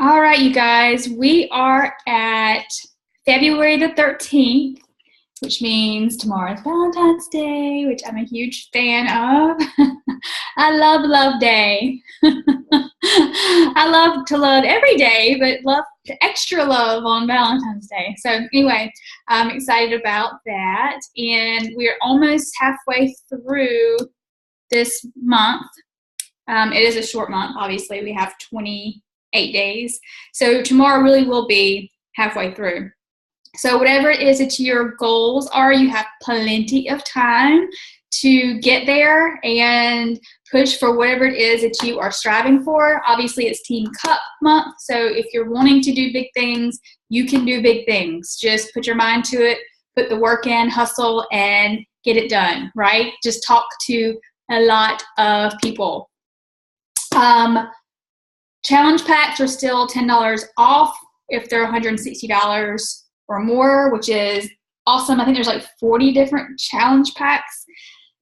All right, you guys, we are at February the 13th, which means tomorrow is Valentine's Day, which I'm a huge fan of. I love Love Day. I love to love every day, but love the extra love on Valentine's Day. So anyway, I'm excited about that. And we're almost halfway through this month. It is a short month, obviously. We have 28 days. So tomorrow really will be halfway through. So whatever it is that your goals are, you have plenty of time to get there and push for whatever it is that you are striving for. Obviously, it's Team Cup month. So if you're wanting to do big things, you can do big things. Just put your mind to it, put the work in, hustle, and get it done, right? Just talk to a lot of people. Challenge packs are still $10 off if they're $160 or more, which is awesome. I think there's like 40 different challenge packs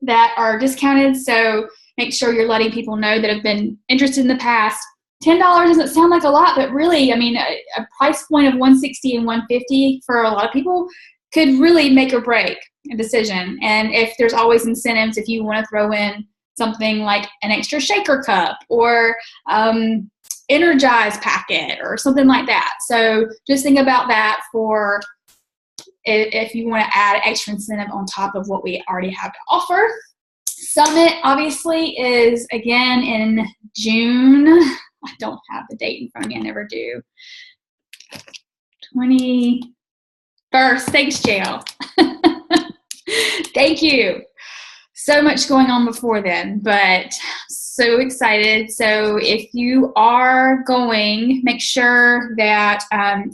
that are discounted. So make sure you're letting people know that have been interested in the past. $10 doesn't sound like a lot, but really, I mean, a price point of $160 and $150 for a lot of people could really make or break a decision. And if there's always incentives, if you want to throw in something like an extra shaker cup or Energize packet or something like that. So just think about that for if you want to add extra incentive on top of what we already have to offer. Summit obviously is again in June. I don't have the date in front of me. I never do. 21st. Thanks, JL. Thank you. So much going on before then, but so excited. So if you are going, make sure that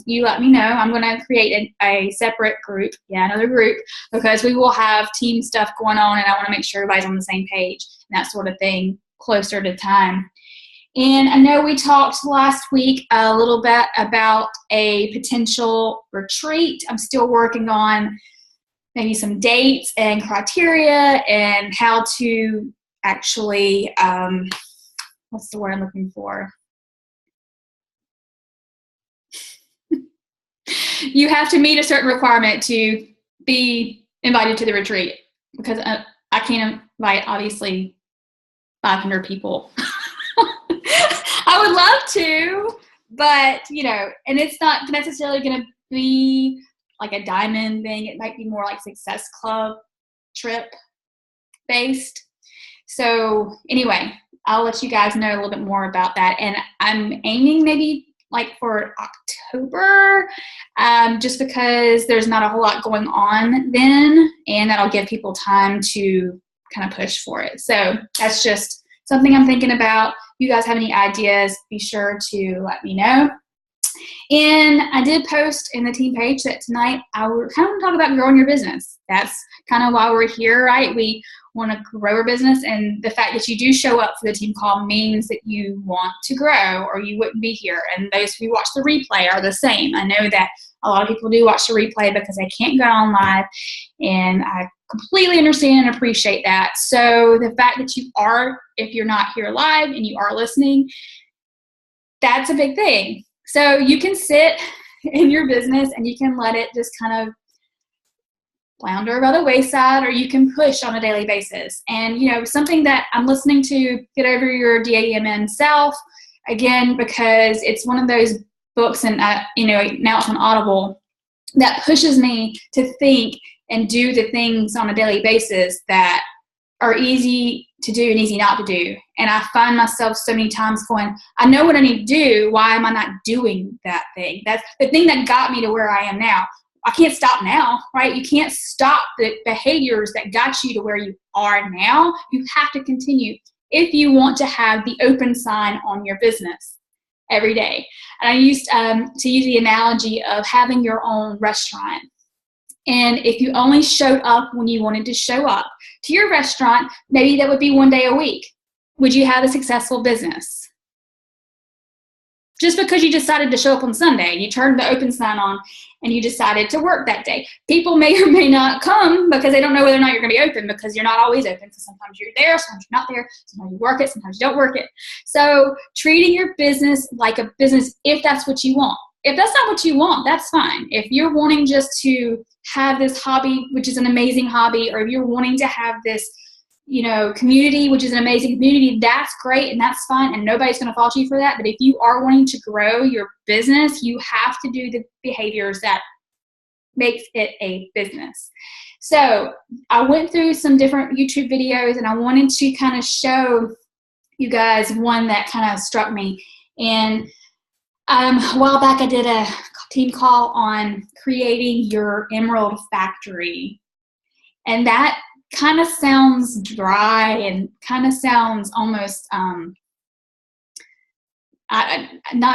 you let me know. I'm going to create a separate group, another group, because we will have team stuff going on, and I want to make sure everybody's on the same page and that sort of thing closer to time. And I know we talked last week a little bit about a potential retreat. I'm still working on maybe some dates and criteria and how to actually, what's the word I'm looking for? You have to meet a certain requirement to be invited to the retreat, because I can't invite, obviously, 500 people. I would love to, but, and it's not necessarily going to be like a diamond thing. It might be more like Success Club trip based. So anyway, I'll let you guys know a little bit more about that. And I'm aiming maybe like for October, just because there's not a whole lot going on then, and that'll give people time to kind of push for it. So that's just something I'm thinking about. You guys have any ideas, be sure to let me know. And I did post in the team page that tonight I kind of want to talk about growing your business. That's kind of why we're here, right? We want to grow our business, and the fact that you do show up for the team call means that you want to grow, or you wouldn't be here. And those who watch the replay are the same. I know that a lot of people do watch the replay because they can't go on live, and I completely understand and appreciate that. So the fact that you are, if you're not here live and you are listening, that's a big thing. So you can sit in your business and you can let it just kind of flounder by the wayside, or you can push on a daily basis. And, something that I'm listening to, Get Over Your DAMN Self, again, because it's one of those books, and, now it's on Audible, that pushes me to think and do the things on a daily basis that are easy to do and easy not to do. And I find myself so many times going, I know what I need to do. Why am I not doing that thing? That's the thing that got me to where I am now. I can't stop now, right? You can't stop the behaviors that got you to where you are now. You have to continue if you want to have the open sign on your business every day. And I used to use the analogy of having your own restaurant. And if you only showed up when you wanted to show up to your restaurant, maybe that would be one day a week. Would you have a successful business? just because you decided to show up on Sunday, you turned the open sign on and you decided to work that day. People may or may not come because they don't know whether or not you're going to be open, because you're not always open. So sometimes you're there, sometimes you're not there, sometimes you work it, sometimes you don't work it. So treating your business like a business, if that's what you want. If that's not what you want, that's fine. If you're wanting just to have this hobby, which is an amazing hobby, or if you're wanting to have this, community, which is an amazing community, that's great and that's fine, and nobody's going to fault you for that. But if you are wanting to grow your business, you have to do the behaviors that makes it a business. So I went through some different YouTube videos, and I wanted to kind of show you guys one that kind of struck me. And a while back, I did a team call on creating your emerald factory. And that kind of sounds dry and kind of sounds almost not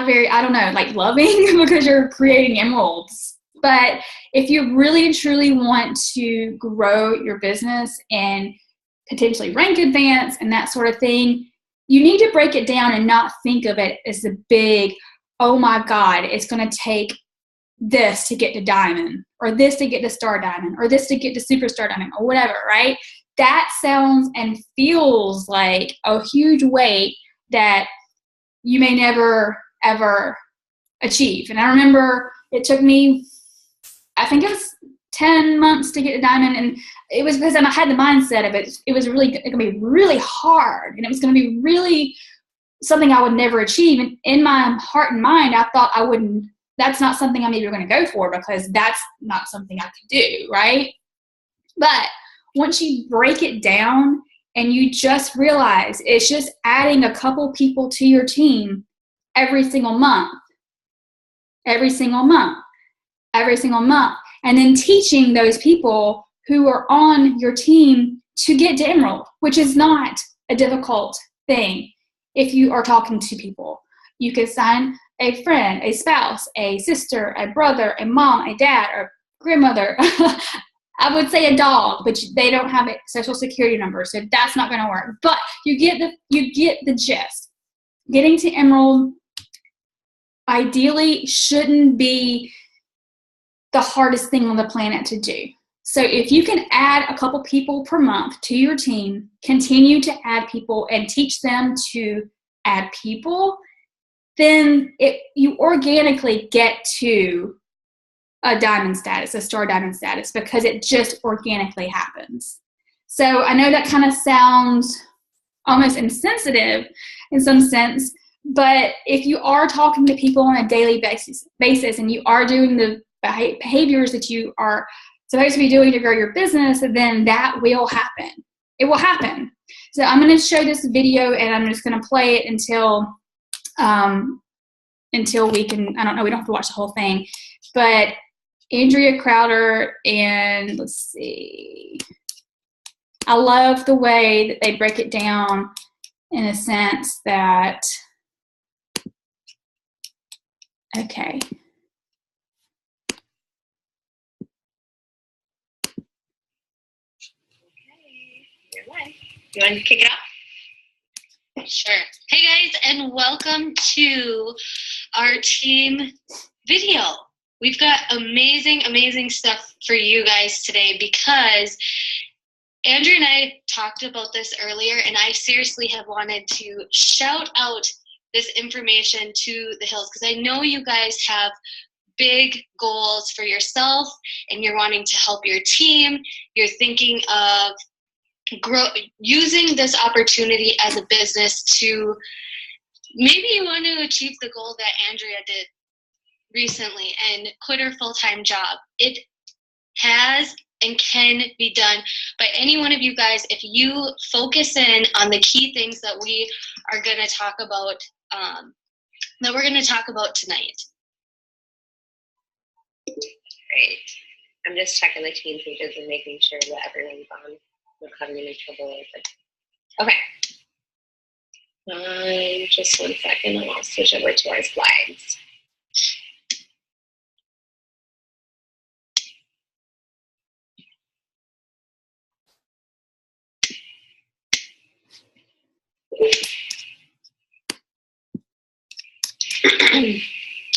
very, I don't know, like loving because you're creating emeralds. But if you really and truly want to grow your business and potentially rank advance and that sort of thing, you need to break it down and not think of it as a big, oh my God, it's going to take this to get to diamond, or this to get to star diamond, or this to get to superstar diamond, or whatever, right? That sounds and feels like a huge weight that you may never, ever achieve. And I remember it took me, I think it was 10 months to get to diamond, and it was because I had the mindset of it. It was really going to be really hard, and it was going to be really something I would never achieve. And in my heart and mind, I thought I wouldn't, that's not something I'm even going to go for, because that's not something I could do, right? But once you break it down and you just realize it's just adding a couple people to your team every single month, every single month, every single month, and then teaching those people who are on your team to get to emerald, which is not a difficult thing. If you are talking to people, you could sign a friend, a spouse, a sister, a brother, a mom, a dad, or grandmother. I would say a dog, but they don't have a social security number, so that's not going to work. But you get the gist. Getting to emerald ideally shouldn't be the hardest thing on the planet to do. So if you can add a couple people per month to your team, continue to add people and teach them to add people, then you organically get to a diamond status, a star diamond status, because it just organically happens. So I know that kind of sounds almost insensitive in some sense, but if you are talking to people on a daily basis and you are doing the behaviors that you are supposed to be doing to grow your business, then that will happen. It will happen. So I'm going to show this video, and I'm just going to play it until we can, I don't know, we don't have to watch the whole thing, but Andrea Crowder, and let's see, I love the way that they break it down in a sense that, okay. You want to kick it off? Sure. Hey guys, and welcome to our team video. We've got amazing stuff for you guys today, because Andrea and I talked about this earlier, and I seriously have wanted to shout out this information to the hills, because I know you guys have big goals for yourself and you're wanting to help your team. You're thinking of using this opportunity as a business to, maybe you want to achieve the goal that Andrea did recently and quit her full-time job. It has and can be done by any one of you guys if you focus in on the key things that we are going to talk about, tonight. Great. I'm just checking the team pages and making sure that everyone's on. Not having any trouble with it. Okay. Just 1 second, and I'll switch over to our slides.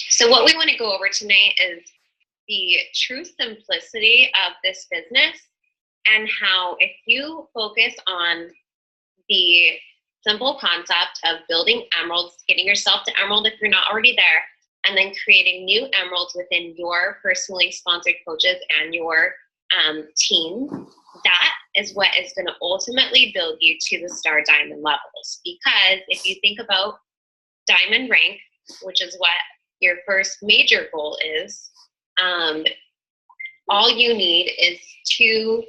So what we want to go over tonight is the true simplicity of this business, and how if you focus on the simple concept of building emeralds, getting yourself to emerald if you're not already there, and then creating new emeralds within your personally sponsored coaches and your team, that is what is going to ultimately build you to the star diamond levels. Because if you think about diamond rank, which is what your first major goal is, all you need is 2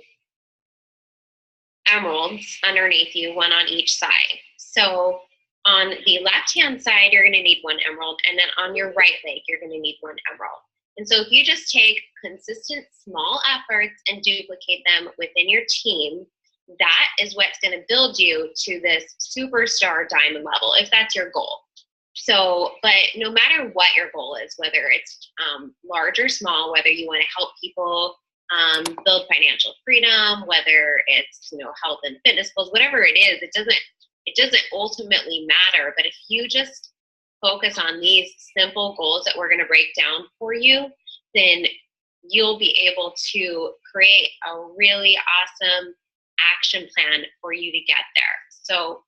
emeralds underneath you, 1 on each side. So on the left-hand side, you're going to need 1 emerald, and then on your right leg, you're going to need 1 emerald. And so if you just take consistent small efforts and duplicate them within your team, that is what's going to build you to this superstar diamond level, if that's your goal. So, but no matter what your goal is, whether it's large or small, whether you want to help people build financial freedom, whether it's, health and fitness goals, whatever it is, it doesn't ultimately matter. But if you just focus on these simple goals that we're going to break down for you, then you'll be able to create a really awesome action plan for you to get there. So,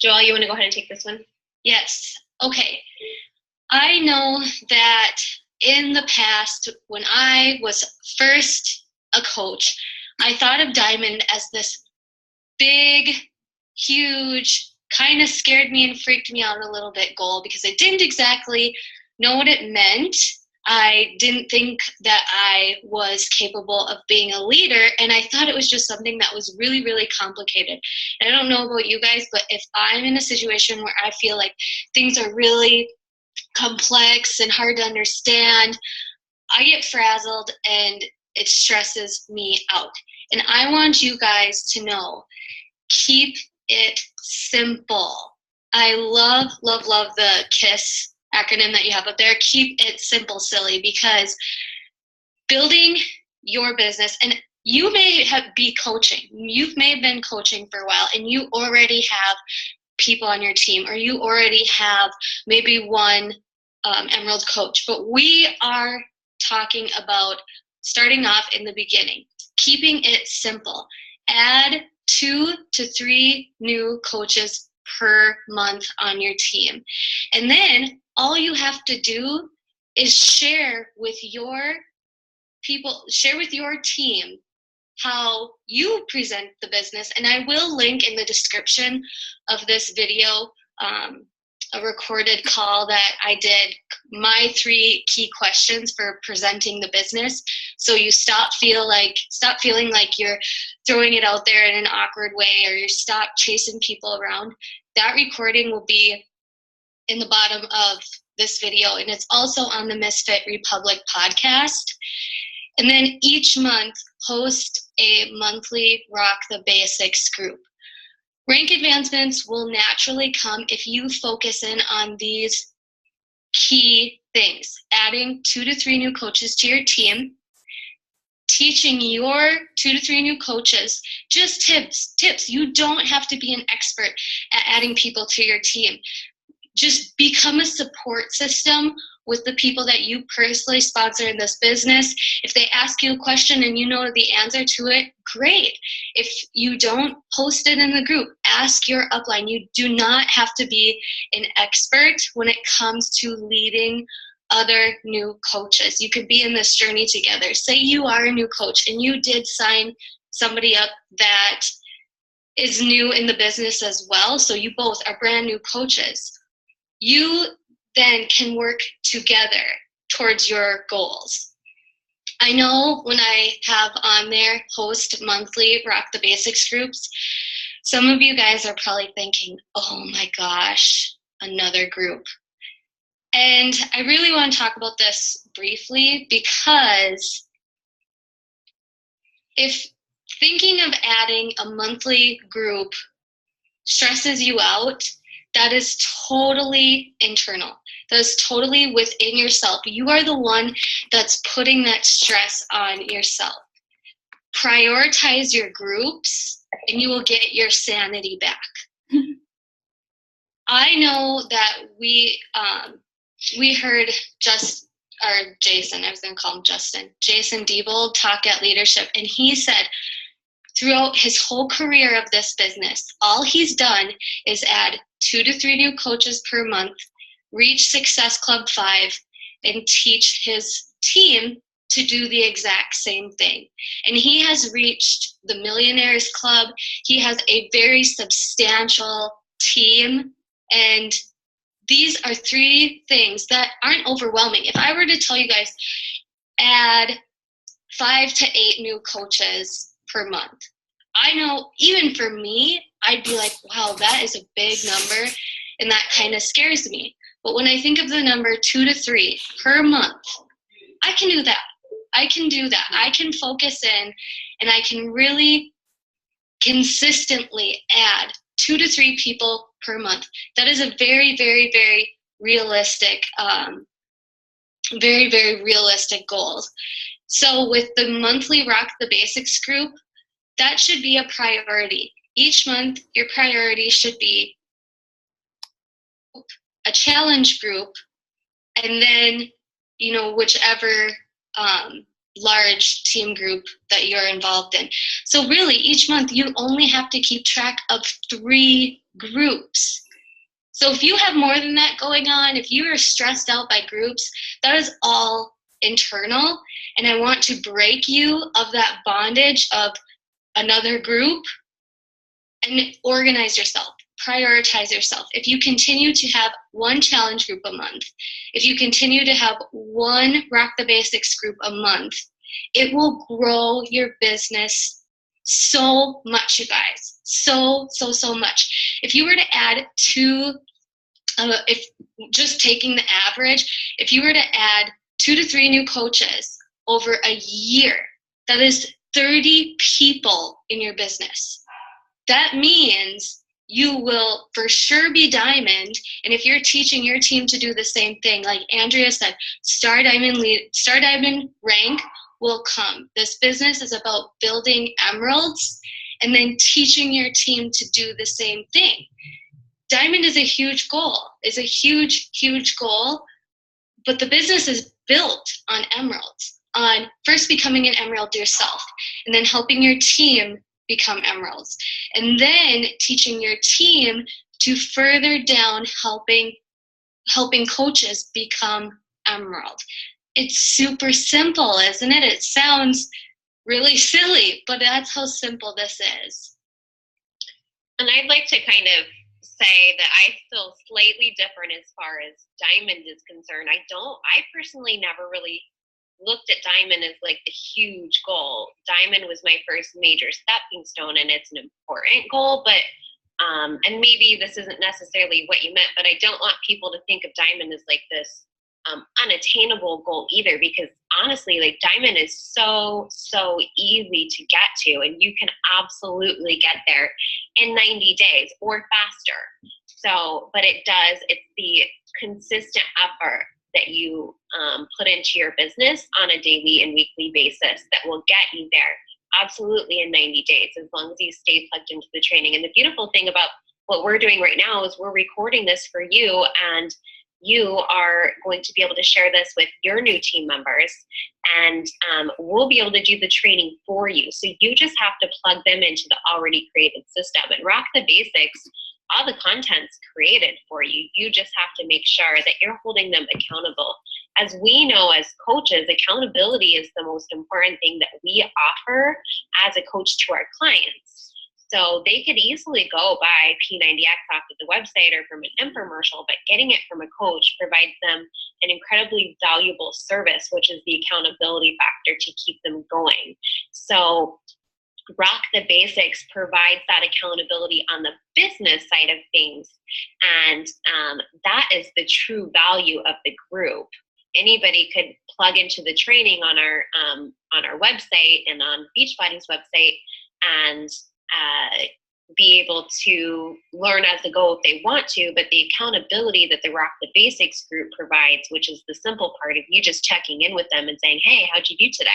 Joelle, you want to go ahead and take this one? Yes. Okay. I know that in the past, when I was first a coach, I thought of diamond as this big, huge, kind of scared me and freaked me out a little bit goal, because I didn't exactly know what it meant. I didn't think that I was capable of being a leader, and I thought it was just something that was really, really complicated. And I don't know about you guys, but if I'm in a situation where I feel like things are really complex and hard to understand, I get frazzled and it stresses me out. And I want you guys to know, keep it simple. I love, love, love the KISS acronym that you have up there. Keep it simple, silly, because building your business, and you may be coaching. You may have been coaching for a while, and you already have people on your team, or you already have maybe 1 Emerald coach. But we are talking about starting off in the beginning, keeping it simple. Add 2 to 3 new coaches per month on your team. And then all you have to do is share with your people, share with your team how you present the business. And I will link in the description of this video a recorded call that I did, my 3 key questions for presenting the business. So you stop feeling like you're throwing it out there in an awkward way, or you stop chasing people around. That recording will be in the bottom of this video, and it's also on the Misfit Republic podcast. And then each month, host a monthly Rock the Basics group. Rank advancements will naturally come if you focus in on these key things: adding 2 to 3 new coaches to your team, teaching your 2 to 3 new coaches just tips. You don't have to be an expert at adding people to your team. Just become a support system with the people that you personally sponsor in this business. If they ask you a question and you know the answer to it, great. If you don't, post it in the group. Ask your upline. You do not have to be an expert when it comes to leading other new coaches. You could be in this journey together. Say you are a new coach and you did sign somebody up that is new in the business as well, so you both are brand new coaches. You then can work together towards your goals. I know when I have on there host monthly Rock the Basics groups, some of you guys are probably thinking, oh my gosh, another group. And I really want to talk about this briefly, because if thinking of adding a monthly group stresses you out, that is totally internal. That is totally within yourself. You are the one that's putting that stress on yourself. Prioritize your groups and you will get your sanity back. I know that we heard Jason, I was going to call him Jason Diebold talk at Leadership, and he said throughout his whole career of this business, all he's done is add 2 to 3 new coaches per month, reach Success Club 5, and teach his team to do the exact same thing. And he has reached the Millionaires Club. He has a very substantial team, and these are 3 things that aren't overwhelming. If I were to tell you guys, add 5 to 8 new coaches per month, I know even for me, I'd be like, wow, that is a big number, and that kind of scares me. But when I think of the number 2 to 3 per month, I can do that. I can do that. I can focus in, and I can really consistently add 2 to 3 people per month. That is a very, very, very realistic, very, very realistic goal. So with the monthly Rock the Basics group, that should be a priority. Each month, your priority should be a challenge group, and then, whichever large team group that you're involved in. So really, each month, you only have to keep track of 3 groups. So if you have more than that going on, if you are stressed out by groups, that is all internal. And I want to break you of that bondage of another group and organize yourself, prioritize yourself. If you continue to have 1 challenge group a month, if you continue to have 1 Rock the Basics group a month, it will grow your business so much, you guys. So much. If you were to add 2, if just taking the average, if you were to add 2 to 3 new coaches over a year, that is 30 people in your business. That means you will for sure be diamond. And if you're teaching your team to do the same thing, like Andrea said, Star Diamond rank will come. This business is about building emeralds and then teaching your team to do the same thing. Diamond is a huge goal. It's a huge, huge goal. But the business is built on emeralds, on first becoming an emerald yourself, and then helping your team become emeralds, and then teaching your team to further down helping coaches become emerald. It's super simple, isn't it? It sounds really silly, but that's how simple this is. And I'd like to kind of say that I feel slightly different as far as diamond is concerned. I personally never really looked at diamond as like the huge goal. Diamond was my first major stepping stone, and it's an important goal, but and maybe this isn't necessarily what you meant, but I don't want people to think of diamond as like this unattainable goal either, because honestly, like diamond is so easy to get to, and you can absolutely get there in 90 days or faster. So, but it's the consistent effort that you put into your business on a daily and weekly basis that will get you there absolutely in 90 days, as long as you stay plugged into the training. And the beautiful thing about what we're doing right now is we're recording this for you, and you are going to be able to share this with your new team members, and we'll be able to do the training for you. So you just have to plug them into the already created system. And Rock the Basics, all the content's created for you. You just have to make sure that you're holding them accountable. As we know as coaches, accountability is the most important thing that we offer as a coach to our clients. So they could easily go buy P90X off of the website or from an infomercial, but getting it from a coach provides them an incredibly valuable service, which is the accountability factor to keep them going. So Rock the Basics provides that accountability on the business side of things, and that is the true value of the group. Anybody could plug into the training on our website and on Beachbody's website and be able to learn as they go if they want to, but the accountability that the Rock the Basics group provides, which is the simple part of you just checking in with them and saying, hey, how'd you do today?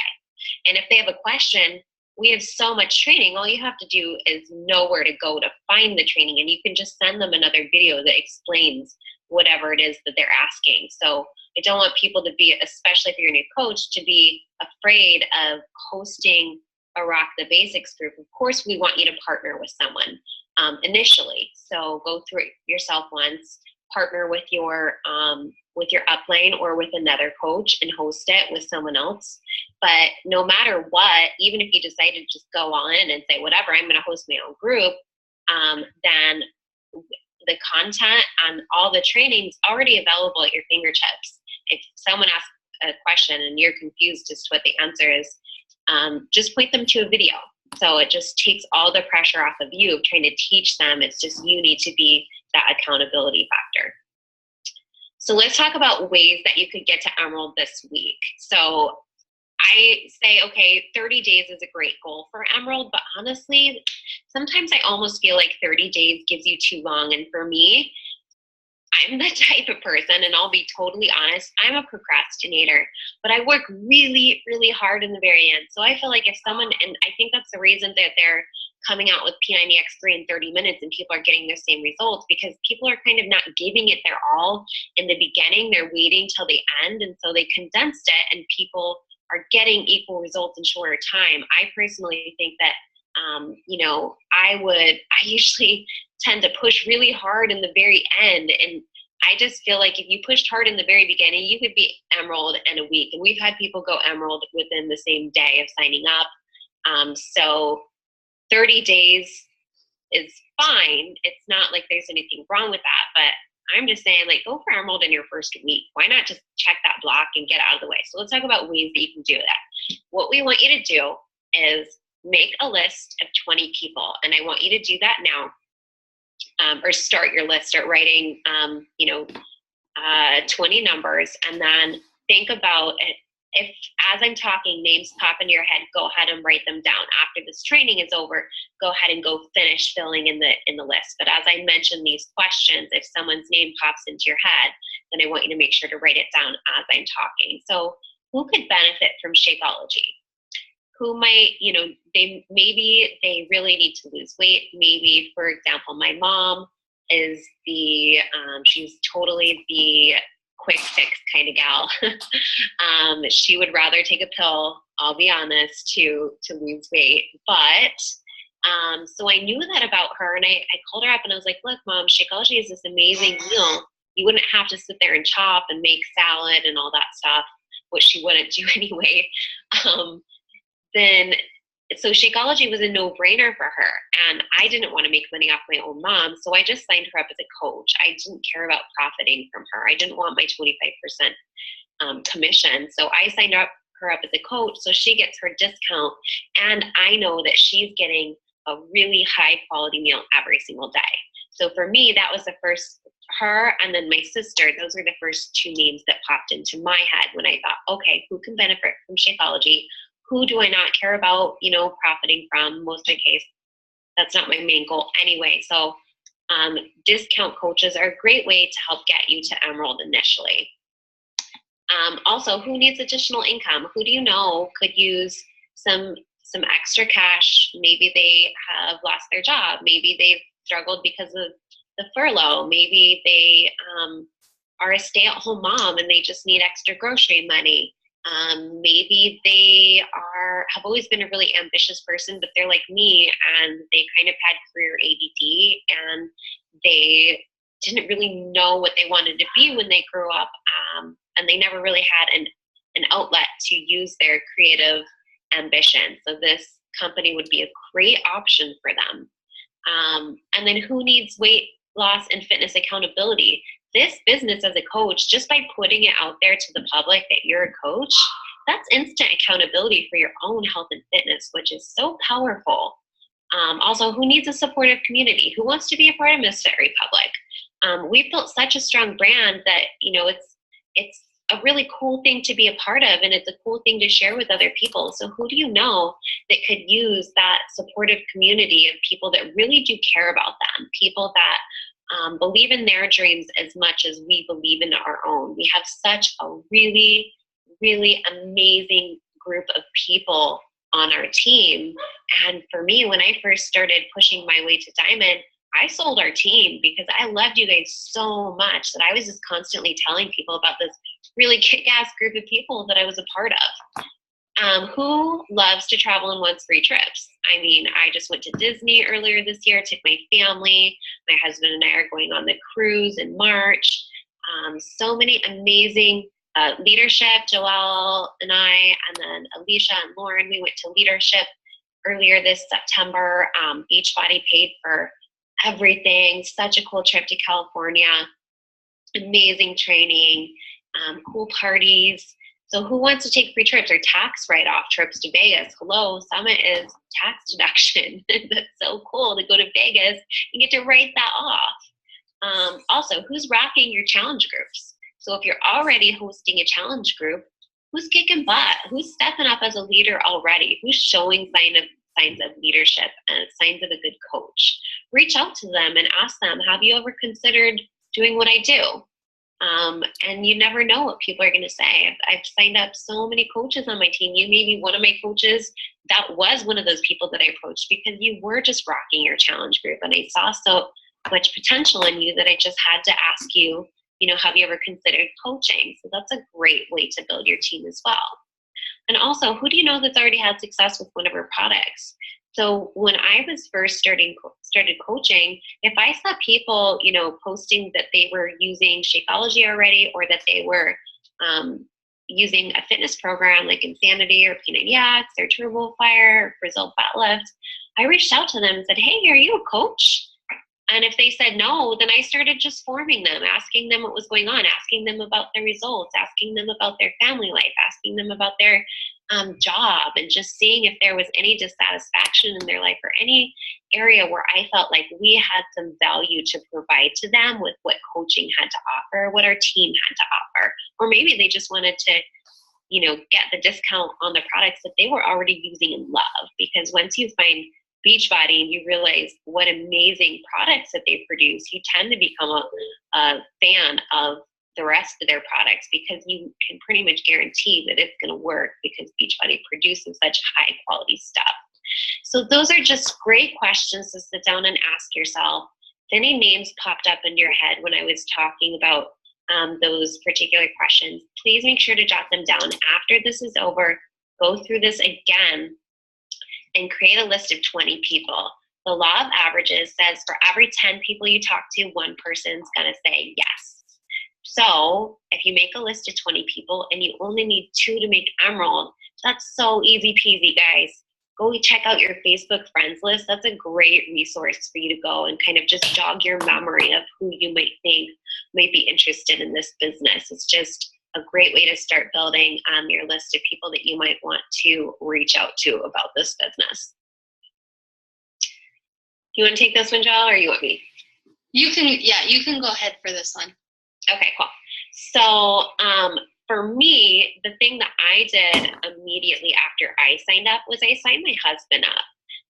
And if they have a question, we have so much training. All you have to do is know where to go to find the training, and you can just send them another video that explains whatever it is that they're asking. So I don't want people to be, especially if you're a new coach, to be afraid of hosting a Rock the Basics group. Of course, we want you to partner with someone initially. So go through it yourself once, partner with your upline or with another coach and host it with someone else. But no matter what, even if you decide to just go all in and say, whatever, I'm going to host my own group, then the content and all the trainings already available at your fingertips. If someone asks a question and you're confused as to what the answer is, just point them to a video. So it just takes all the pressure off of you of trying to teach them. It's just you need to be that accountability factor. So let's talk about ways that you could get to Emerald this week. So I say, okay, 30 days is a great goal for Emerald, but honestly, sometimes I almost feel like 30 days gives you too long. And for me, I'm the type of person, and I'll be totally honest, I'm a procrastinator, but I work really, really hard in the very end. So I feel like if someone, and I think that's the reason that they're coming out with P90X3 in 30 minutes and people are getting the same results, because people are kind of not giving it their all in the beginning. They're waiting till the end, and so they condensed it, and people are getting equal results in shorter time. I personally think that, I usually tend to push really hard in the very end. And I just feel like if you pushed hard in the very beginning, you could be Emerald in a week. And we've had people go Emerald within the same day of signing up. So 30 days is fine. It's not like there's anything wrong with that, but I'm just saying, like, go for Emerald in your first week. Why not just check that block and get out of the way? So let's talk about ways that you can do that. What we want you to do is make a list of 20 people. And I want you to do that now, or start your list, start writing, 20 numbers, and then think about it. If, as I'm talking, names pop into your head, go ahead and write them down. After this training is over, go ahead and go finish filling in the list. But as I mentioned these questions, if someone's name pops into your head, then I want you to make sure to write it down as I'm talking. So who could benefit from Shakeology? Who might, maybe they really need to lose weight. Maybe, for example, my mom is she's totally the quick fix kind of gal. She would rather take a pill, I'll be honest, to lose weight. But so I knew that about her, and I called her up and I was like, look, Mom, Shakeology is this amazing meal. You wouldn't have to sit there and chop and make salad and all that stuff, which she wouldn't do anyway. So Shakeology was a no-brainer for her, and I didn't want to make money off my own mom, so I just signed her up as a coach. I didn't care about profiting from her. I didn't want my 25% commission, so I signed her up as a coach, so she gets her discount, and I know that she's getting a really high-quality meal every single day. So for me, that was the first, her and then my sister, those were the first two names that popped into my head when I thought, okay, who can benefit from Shakeology? Who do I not care about, profiting from? Most of the case, that's not my main goal anyway. So discount coaches are a great way to help get you to Emerald initially. Also, who needs additional income? Who do you know could use some extra cash? Maybe they have lost their job. Maybe they've struggled because of the furlough. Maybe they are a stay-at-home mom and they just need extra grocery money. Maybe they have always been a really ambitious person, but they're like me and they kind of had career ADD and they didn't really know what they wanted to be when they grew up. And they never really had an outlet to use their creative ambition. So this company would be a great option for them. And then who needs weight loss and fitness accountability? This business as a coach, just by putting it out there to the public that you're a coach, that's instant accountability for your own health and fitness, which is so powerful. Also, who needs a supportive community? Who wants to be a part of Miss Fit Republic? We've built such a strong brand that, it's a really cool thing to be a part of, and it's a cool thing to share with other people. So who do you know that could use that supportive community of people that really do care about them, people that believe in their dreams as much as we believe in our own? We have such a really, really amazing group of people on our team. And for me, when I first started pushing my way to Diamond, I sold our team because I loved you guys so much that I was just constantly telling people about this really kick-ass group of people that I was a part of. Who loves to travel and wants free trips? I mean, I just went to Disney earlier this year, took my family. My husband and I are going on the cruise in March. So many amazing leadership, Joelle and I, and then Alicia and Lauren, we went to leadership earlier this September. Beachbody paid for everything. Such a cool trip to California. Amazing training, cool parties. So who wants to take free trips or tax write-off trips to Vegas? Hello, Summit is tax deduction. That's so cool to go to Vegas and get to write that off. Also, who's rocking your challenge groups? So if you're already hosting a challenge group, who's kicking butt? Who's stepping up as a leader already? Who's showing signs of leadership and signs of a good coach? Reach out to them and ask them, have you ever considered doing what I do? And you never know what people are going to say. I've signed up so many coaches on my team. You may be one of my coaches that was one of those people that I approached because you were just rocking your challenge group. And I saw so much potential in you that I just had to ask you, have you ever considered coaching? So that's a great way to build your team as well. And also, who do you know that's already had success with one of our products? So when I was first started coaching, if I saw people, posting that they were using Shakeology already, or that they were using a fitness program like Insanity or P90X or Turbo Fire or Brazil Fat Lift, I reached out to them and said, hey, are you a coach? And if they said no, then I started just forming them, asking them what was going on, asking them about their results, asking them about their family life, asking them about their job, and just seeing if there was any dissatisfaction in their life or any area where I felt like we had some value to provide to them with what coaching had to offer, what our team had to offer. Or maybe they just wanted to, get the discount on the products that they were already using and love. Because once you find Beachbody and you realize what amazing products that they produce, you tend to become a fan of the rest of their products because you can pretty much guarantee that it's going to work because Beachbody produces such high quality stuff. So those are just great questions to sit down and ask yourself. If any names popped up in your head when I was talking about those particular questions, please make sure to jot them down. After this is over, go through this again and create a list of 20 people. The law of averages says for every 10 people you talk to, one person's going to say yes. So if you make a list of 20 people and you only need 2 to make Emerald, that's so easy peasy, guys. Go check out your Facebook friends list. That's a great resource for you to go and kind of just jog your memory of who you might think might be interested in this business. It's just a great way to start building your list of people that you might want to reach out to about this business. You want to take this one, Joelle, or you want me? You can go ahead for this one. Okay, cool. So for me, the thing that I did immediately after I signed up was I signed my husband up.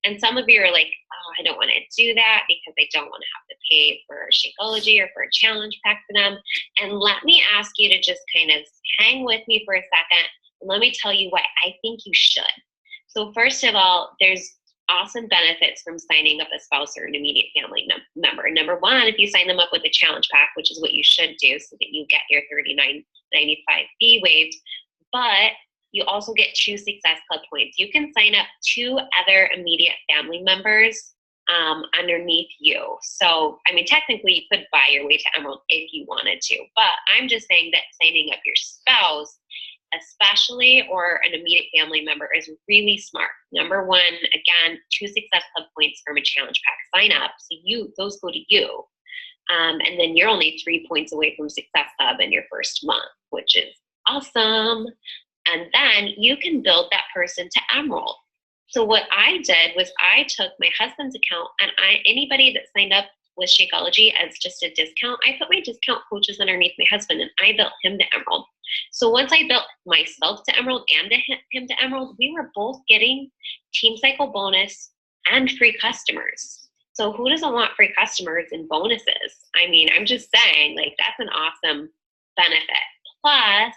And some of you are like, oh, I don't want to do that because I don't want to have to pay for Shakeology or for a challenge pack for them. And let me ask you to just kind of hang with me for a second. And let me tell you why I think you should. So first of all, there's awesome benefits from signing up a spouse or an immediate family member. Number one, if you sign them up with a challenge pack, which is what you should do so that you get your $39.95 fee waived, but you also get 2 Success Club points. You can sign up 2 other immediate family members underneath you. So, I mean, technically you could buy your way to Emerald if you wanted to, but I'm just saying that signing up your spouse, especially, or an immediate family member, is really smart. Number one, again, 2 Success Club points from a challenge pack sign up. So those go to you. And then you're only 3 points away from Success Club in your first month, which is awesome. And then you can build that person to Emerald. So what I did was I took my husband's account, and anybody that signed up with Shakeology as just a discount, I put my discount coaches underneath my husband, and I built him to Emerald. So once I built myself to Emerald and him to Emerald, we were both getting Team Cycle bonus and free customers. So who doesn't want free customers and bonuses? I mean, I'm just saying, like, that's an awesome benefit. Plus,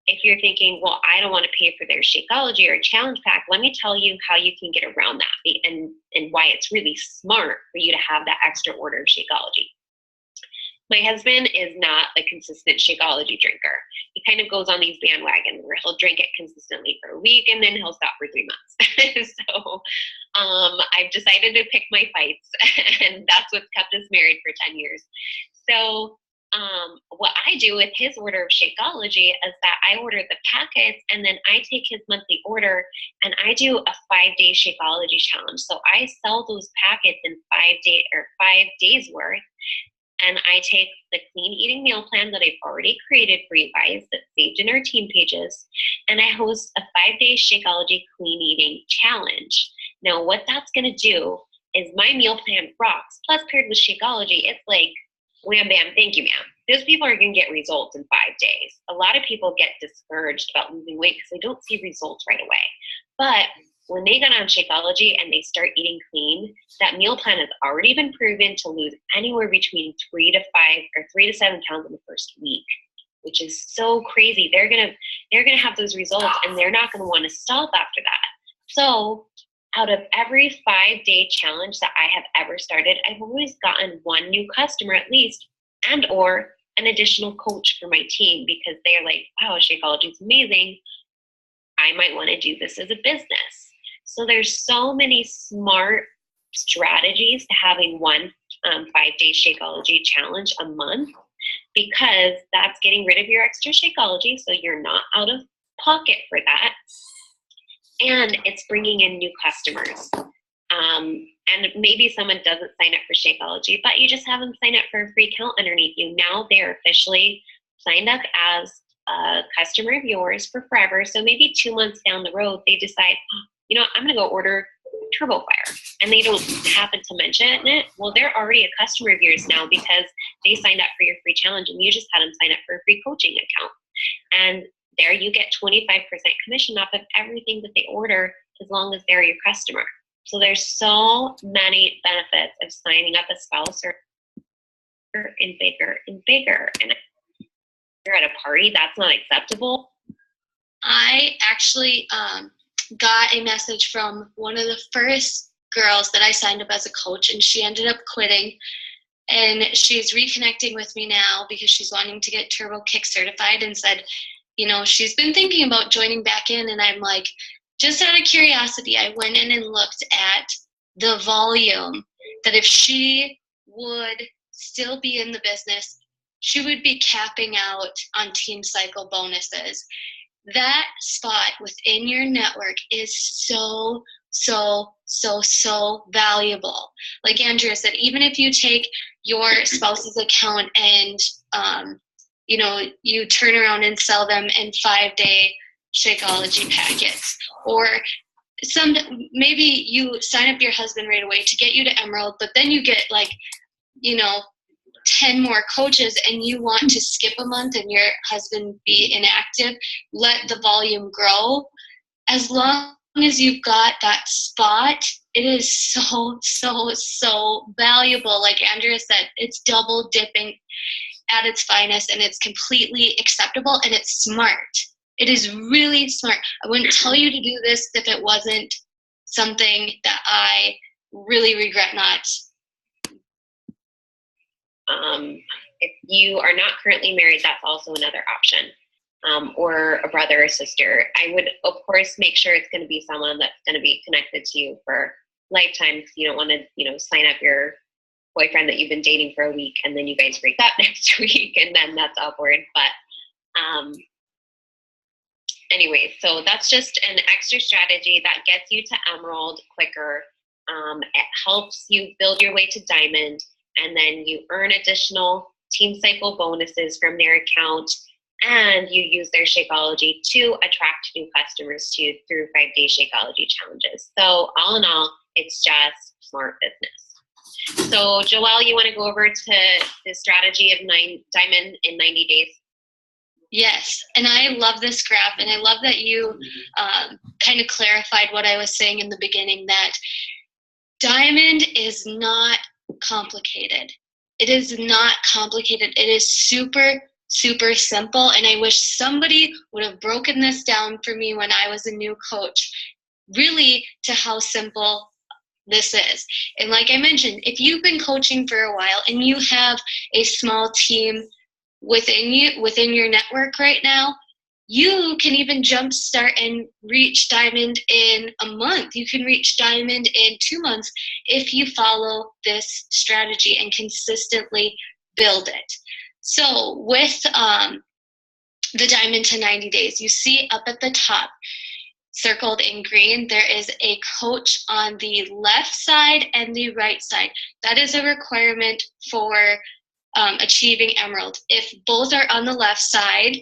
if you're thinking, well, I don't want to pay for their Shakeology or challenge pack, let me tell you how you can get around that and why it's really smart for you to have that extra order of Shakeology. My husband is not a consistent Shakeology drinker. He kind of goes on these bandwagons where he'll drink it consistently for a week and then he'll stop for 3 months. So I've decided to pick my fights, and that's what's kept us married for 10 years. So what I do with his order of Shakeology is that I order the packets, and then I take his monthly order and I do a 5-day Shakeology challenge. So I sell those packets in 5 days worth. And I take the clean eating meal plan that I've already created for you guys that's saved in our team pages, and I host a 5-day Shakeology clean eating challenge. Now, what that's going to do is my meal plan rocks, plus paired with Shakeology, it's like, wham, bam, thank you, ma'am. Those people are going to get results in 5 days. A lot of people get discouraged about losing weight because they don't see results right away. But when they get on Shakeology and they start eating clean, that meal plan has already been proven to lose anywhere between 3 to 7 pounds in the first week, which is so crazy. They're gonna have those results, and they're not gonna want to stop after that. So out of every 5-day challenge that I have ever started, I've always gotten one new customer at least, and or an additional coach for my team, because they're like, wow, Shakeology is amazing. I might want to do this as a business. So there's so many smart strategies to having one 5-day Shakeology challenge a month, because that's getting rid of your extra Shakeology, so you're not out of pocket for that. And it's bringing in new customers. And maybe someone doesn't sign up for Shakeology, but you just have them sign up for a free account underneath you. Now they're officially signed up as a customer of yours for forever. So maybe 2 months down the road, they decide, oh, you know what, I'm going to go order Turbo Fire, and they don't happen to mention it. Well, they're already a customer of yours now because they signed up for your free challenge, and you just had them sign up for a free coaching account. And there you get 25% commission off of everything that they order, as long as they're your customer. So there's so many benefits of signing up a spouse or and bigger and bigger. And if you're at a party, that's not acceptable. I actually got a message from one of the first girls that I signed up as a coach, and she ended up quitting, and she's reconnecting with me now because she's wanting to get Turbo Kick certified, and said, you know, she's been thinking about joining back in. And I'm like, just out of curiosity, I went in and looked at the volume, that if she would still be in the business, she would be capping out on Team Cycle bonuses. That spot within your network is so valuable. Like Andrea said, even if you take your spouse's account and you know, you turn around and sell them in 5-day Shakeology packets, or maybe you sign up your husband right away to get you to Emerald, but then you get like, you know, 10 more coaches, and you want to skip a month and your husband be inactive, let the volume grow. As long as you've got that spot, it is so valuable. Like Andrea said, it's double dipping at its finest, and it's completely acceptable, and it's smart. It is really smart. I wouldn't tell you to do this if it wasn't something that I really regret not. If you are not currently married, that's also another option. Or a brother or sister. I would, of course, make sure it's going to be someone that's going to be connected to you for lifetime, because you don't want to, you know, sign up your boyfriend that you've been dating for a week and then you guys break up next week, and then that's awkward. But anyway, so that's just an extra strategy that gets you to Emerald quicker. It helps you build your way to Diamond, and then you earn additional Team Cycle bonuses from their account, and you use their Shakeology to attract new customers through 5-day Shakeology challenges. So all in all, it's just smart business. So Joelle, you want to go over to the strategy of Diamond in 90 days? Yes, and I love this graph, and I love that you kind of clarified what I was saying in the beginning, that Diamond is not complicated. It is not complicated. It is super super simple. And I wish somebody would have broken this down for me when I was a new coach, really, to how simple this is. And like I mentioned, if you've been coaching for a while and you have a small team within your network right now, you can even jumpstart and reach diamond in a month. You can reach diamond in 2 months if you follow this strategy and consistently build it. So with the Diamond to 90 Days, you see up at the top, circled in green, there is a coach on the left side and the right side. That is a requirement for achieving Emerald. If both are on the left side,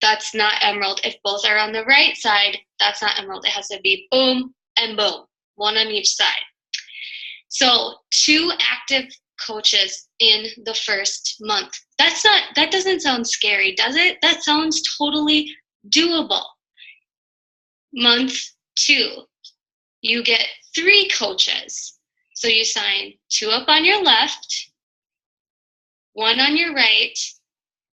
that's not Emerald. If both are on the right side, that's not Emerald. It has to be boom and boom, one on each side. So 2 active coaches in the first month. That doesn't sound scary, does it? That sounds totally doable. Month 2, you get 3 coaches. So you sign 2 up on your left, 1 on your right,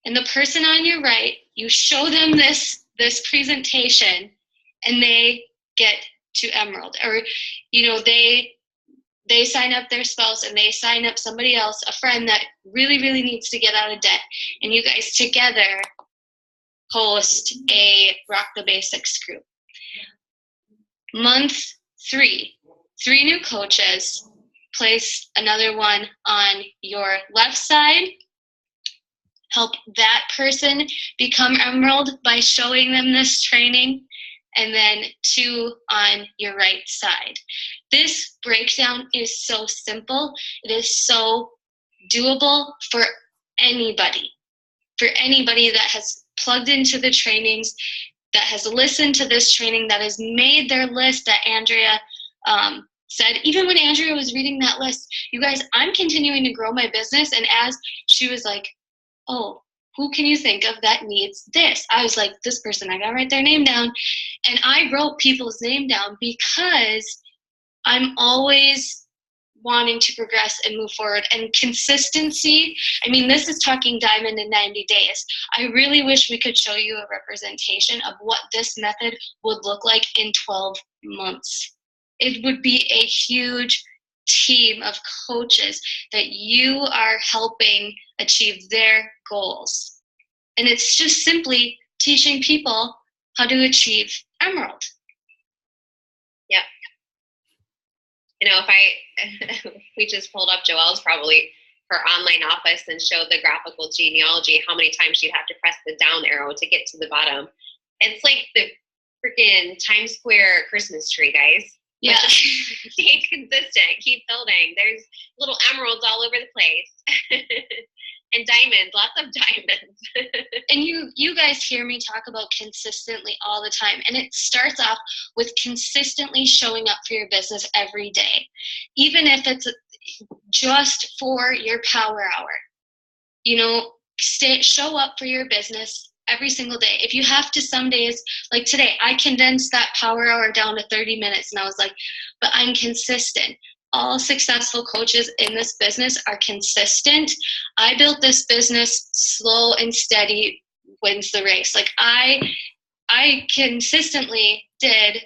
and the person on your right, you show them this presentation, and they get to Emerald. Or, they sign up their spouse, and they sign up somebody else, a friend that really, really needs to get out of debt, and you guys together host a Rock the Basics group. Month 3, 3 new coaches. Place another one on your left side. Help that person become Emerald by showing them this training. And then 2 on your right side. This breakdown is so simple. It is so doable for anybody. For anybody that has plugged into the trainings, that has listened to this training, that has made their list that Andrea said. Even when Andrea was reading that list, you guys, I'm continuing to grow my business. And as she was like, oh, who can you think of that needs this? I was like, this person, I got to write their name down. And I wrote people's name down because I'm always wanting to progress and move forward. And consistency, I mean, this is talking diamond in 90 days. I really wish we could show you a representation of what this method would look like in 12 months. It would be a huge team of coaches that you are helping achieve their goals. And it's just simply teaching people how to achieve Emerald. Yep. If we just pulled up Joelle's probably her online office and showed the graphical genealogy, how many times she'd have to press the down arrow to get to the bottom. It's like the freaking Times Square Christmas tree, guys. Yeah. Stay consistent. Keep building. There's little emeralds all over the place. And diamonds, lots of diamonds. And you guys hear me talk about consistently all the time. And it starts off with consistently showing up for your business every day. Even if it's just for your power hour. Show up for your business every single day. If you have to, some days, like today, I condensed that power hour down to 30 minutes. And I was like, but I'm consistent. All successful coaches in this business are consistent. I built this business slow and steady wins the race. Like I consistently did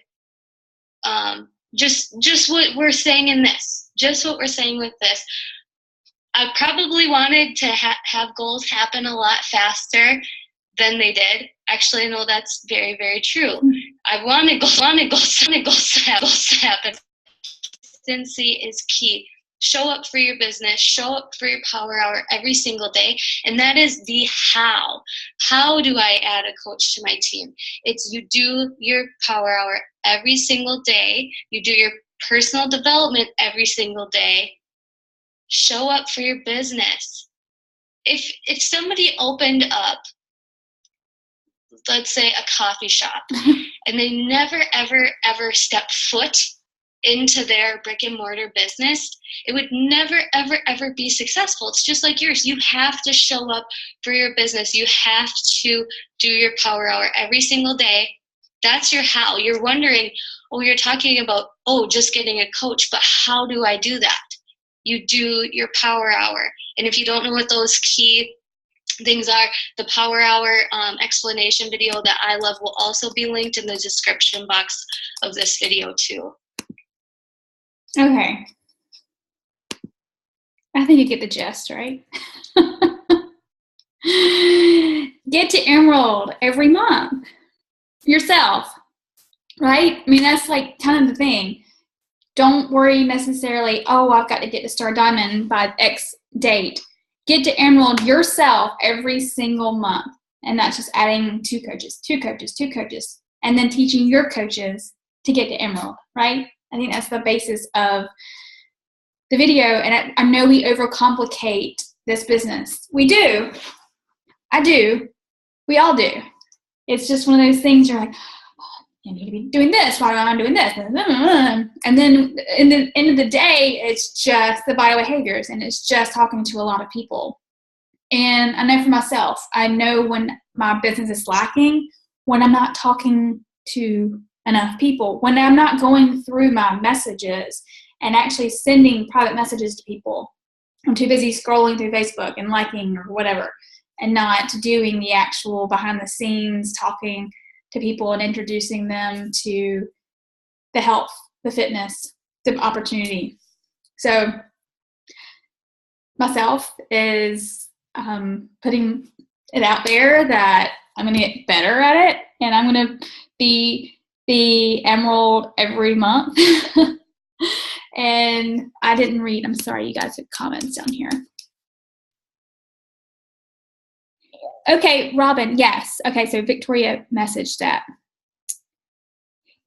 just what we're saying in this, just what we're saying with this. I probably wanted to have goals happen a lot faster than they did. Actually, no, that's very, very true. I wanted goals to happen. Consistency is key. Show up for your business, show up for your power hour every single day. And that is the how. How do I add a coach to my team? It's you do your power hour every single day. You do your personal development every single day. Show up for your business. If somebody opened up, let's say, a coffee shop, and they never, ever, ever step foot into their brick and mortar business, it would never, ever, ever be successful. It's just like yours. You have to show up for your business. You have to do your power hour every single day. That's your how. You're wondering, you're talking about, just getting a coach, but how do I do that? You do your power hour. And if you don't know what those key things are. The Power Hour explanation video that I love will also be linked in the description box of this video too. Okay. I think you get the gist, right? Get to Emerald every month yourself, right? I mean, that's like kind of the thing. Don't worry necessarily, oh, I've got to get to Star Diamond by X date. Get to Emerald yourself every single month. And that's just adding 2 coaches, 2 coaches, 2 coaches, and then teaching your coaches to get to Emerald, right? I think that's the basis of the video. And I know we overcomplicate this business. We do. I do. We all do. It's just one of those things you're like, oh, you need to be doing this. Why am I doing this? And then in the end of the day, it's just the biobehaviors, and it's just talking to a lot of people. And I know for myself, I know when my business is lacking, when I'm not talking to enough people, when I'm not going through my messages and actually sending private messages to people. I'm too busy scrolling through Facebook and liking or whatever, and not doing the actual behind the scenes talking to people and introducing them to the health, the fitness, the opportunity. So myself is putting it out there that I'm going to get better at it, and I'm going to be the Emerald every month. And I didn't read, I'm sorry, you guys have comments down here. Okay, Robin, yes. Okay, so Victoria messaged that.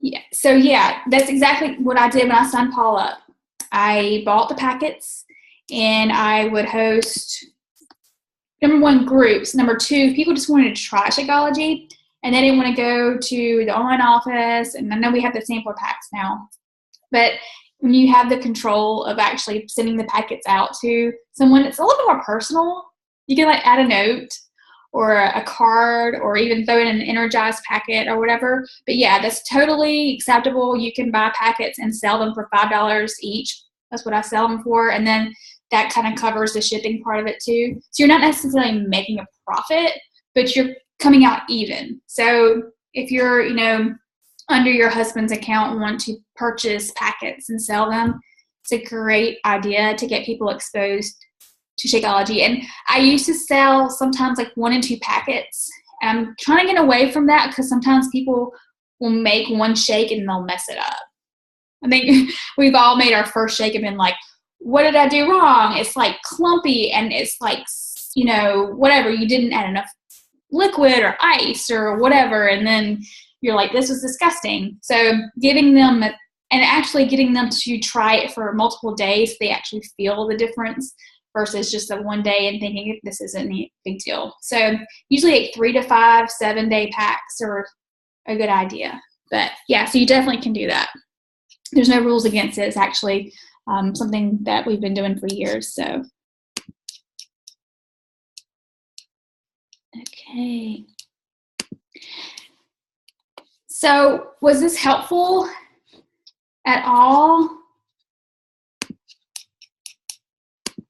Yeah, so yeah, that's exactly what I did when I signed Paul up. I bought the packets, and I would host, number 1, groups. Number 2, people just wanted to try Shakeology, and they didn't want to go to the online office. And I know we have the sampler packs now, but when you have the control of actually sending the packets out to someone, it's a little bit more personal. You can like add a note or a card, or even throw in an energized packet or whatever. But yeah, that's totally acceptable. You can buy packets and sell them for $5 each. That's what I sell them for. And then that kind of covers the shipping part of it too. So you're not necessarily making a profit, but you're coming out even. So if you're, under your husband's account, want to purchase packets and sell them, it's a great idea to get people exposed to Shakeology. And I used to sell sometimes like 1 and 2 packets. And I'm trying to get away from that because sometimes people will make one shake and they'll mess it up. I think we've all made our first shake and been like, what did I do wrong? It's like clumpy, and it's like, whatever. You didn't add enough liquid or ice or whatever. And then you're like, this was disgusting. So giving them and actually getting them to try it for multiple days, so they actually feel the difference versus just the one day and thinking this isn't a big deal. So usually 3 to 5 7-day packs are a good idea. But yeah, so you definitely can do that. There's no rules against it. It's actually something that we've been doing for years. So okay. So was this helpful at all?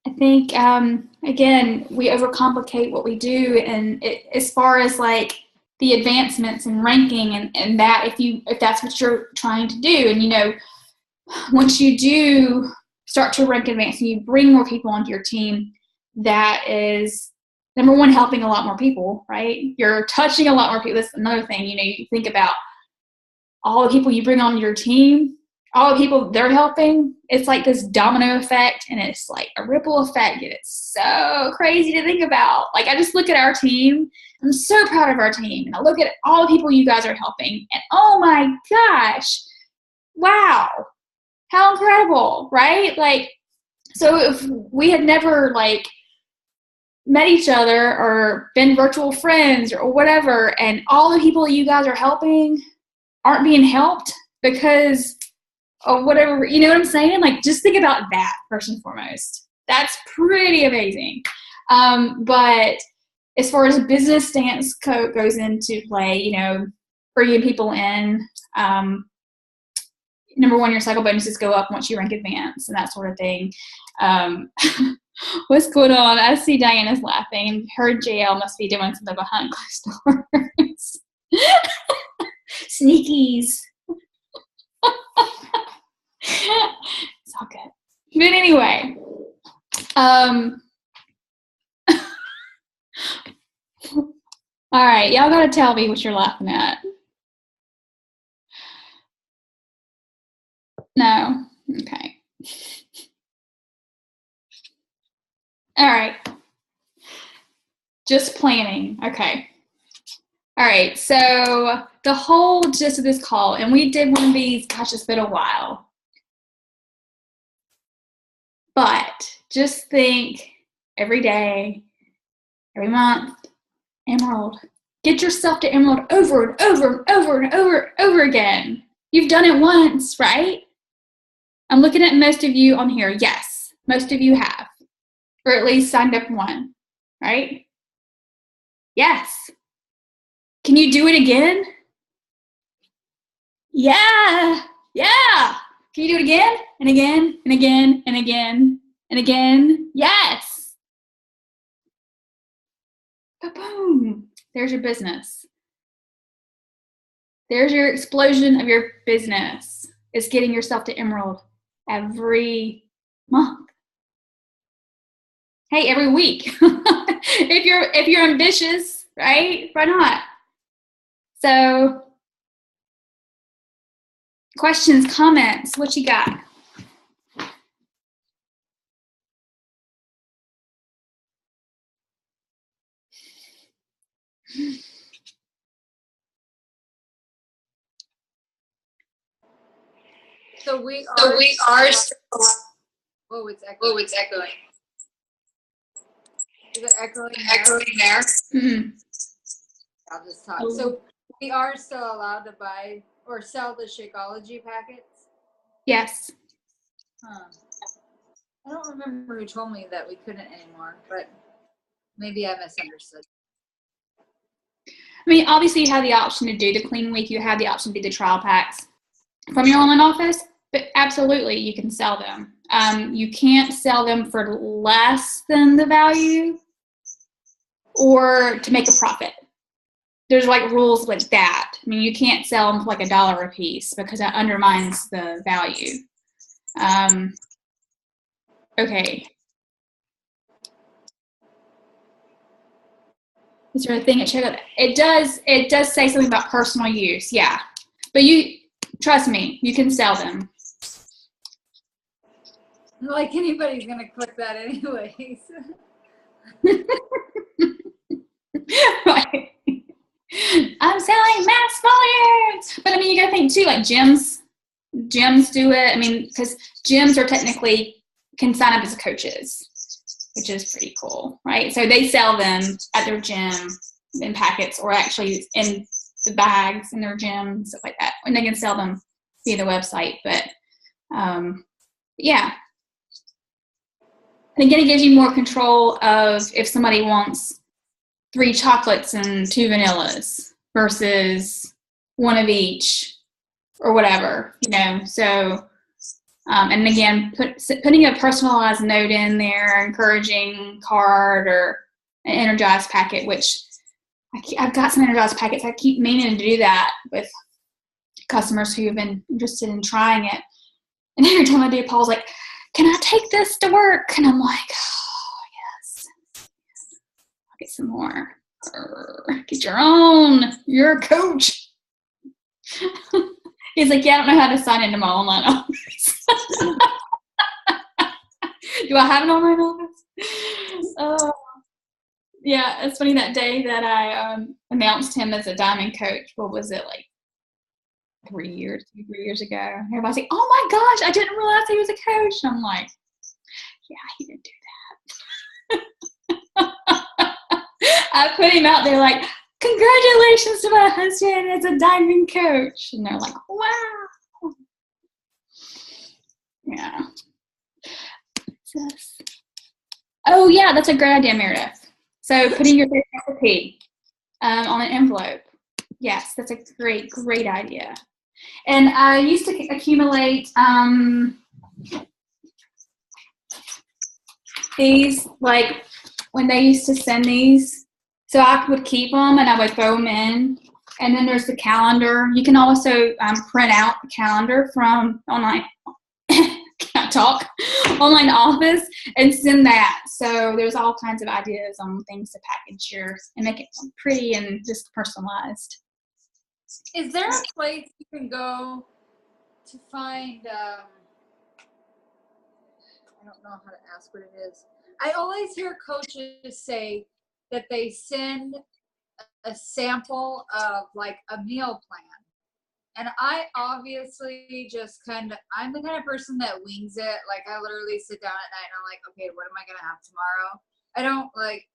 I think, again, we overcomplicate what we do. And as far as like the advancements and ranking and that, if that's what you're trying to do, and, once you do start to rank advance and you bring more people onto your team, that is, number 1, helping a lot more people, right? You're touching a lot more people. That's another thing, you think about all the people you bring on your team, all the people they're helping. It's like this domino effect, and it's like a ripple effect, and it's so crazy to think about. Like, I just look at our team. I'm so proud of our team, and I look at all the people you guys are helping, and oh my gosh, wow, how incredible, right? Like, so if we had never like met each other or been virtual friends or whatever, and all the people you guys are helping aren't being helped because of whatever, you know what I'm saying? Like, just think about that first and foremost. That's pretty amazing. But as far as business stance goes into play, bringing people in, number 1, your cycle bonuses go up once you rank advance and that sort of thing. What's going on? I see Diana's laughing. Her JL must be doing something behind closed doors. Sneakies. It's all good. But anyway, all right, y'all gotta tell me what you're laughing at. No? Okay. All right. Just planning. Okay. All right. So the whole gist of this call, and we did one of these, gosh, it's been a while. But just think every day, every month, Emerald. Get yourself to Emerald over and over and over and over and over again. You've done it once, right? I'm looking at most of you on here. Yes, most of you have. Or at least signed up one, right? Yes. Can you do it again? Yeah. Yeah. Can you do it again and again and again and again and again? Yes. Boom. There's your business. There's your explosion of your business. It's getting yourself to Emerald every month. Hey, every week. if you're ambitious, right? Why not? So, questions, comments, what you got? So we are still. Oh, it's echoing. Oh, it's echoing. Is it echoing? Echoing there. Mm-hmm. I'll just talk. So we are still allowed to buy or sell the Shakeology packets? Yes. I don't remember who told me that we couldn't anymore, but maybe I misunderstood. I mean, obviously you have the option to do the clean week. You have the option to do the trial packs from your online office, but absolutely you can sell them. You can't sell them for less than the value or to make a profit. There's like rules like that. I mean, you can't sell them for like $1 a piece because that undermines the value. Okay. Is there a thing at checkout? It does say something about personal use, yeah. But you trust me, you can sell them. Like anybody's gonna click that anyways. Right. I'm selling mass volumes. But I mean, you gotta think too, like gyms do it. I mean, because gyms are technically can sign up as coaches, which is pretty cool, right? So they sell them at their gym in packets or actually in the bags in their gym, stuff like that. And they can sell them via the website. But yeah. And again, it gives you more control of if somebody wants 3 chocolates and 2 vanillas versus 1 of each or whatever, you know. So, and again, putting a personalized note in there, encouraging card or an energized packet, which I've got some energized packets. I keep meaning to do that with customers who have been interested in trying it. And every time I do, Paul's like, can I take this to work? And I'm like, oh, yes. I'll get some more. Get your own. You're a coach. He's like, yeah, I don't know how to sign into my online office. Do I have an online office? Yeah, it's funny that day that I announced him as a diamond coach. What was it, like 3 years ago? Everybody's like, oh my gosh, I didn't realize he was a coach. And I'm like, yeah, he didn't do that. I put him out there like, congratulations to my husband as a diamond coach. And they're like, wow. Yeah. Oh, yeah, that's a great idea, Meredith. So putting your favorite recipe on an envelope. Yes, that's a great idea. And I used to accumulate these, like when they used to send these, so I would keep them and I would throw them in. And then there's the calendar. You can also print out the calendar from online. Can't talk. Online office and send that. So there's all kinds of ideas on things to package yours and make it pretty and just personalized. Is there a place you can go to find? I don't know how to ask what it is. I always hear coaches say that they send a sample of like a meal plan. And I obviously just I'm the kind of person that wings it. Like I literally sit down at night and I'm like, okay, what am I going to have tomorrow? I don't like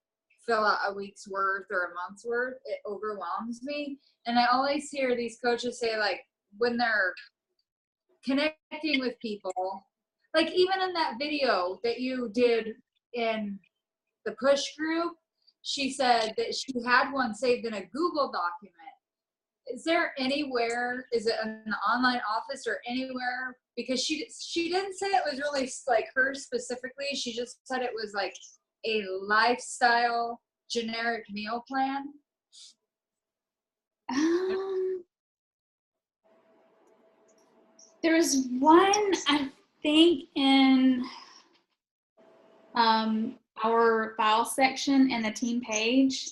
fill out a week's worth or a month's worth. It overwhelms me. And I always hear these coaches say like when they're connecting with people, like even in that video that you did in the push group, she said that she had one saved in a Google document. Is there anywhere, is it an online office or anywhere? Because she didn't say it was really like her specifically. She just said it was like a lifestyle generic meal plan. There's one, I think, in our file section in the team page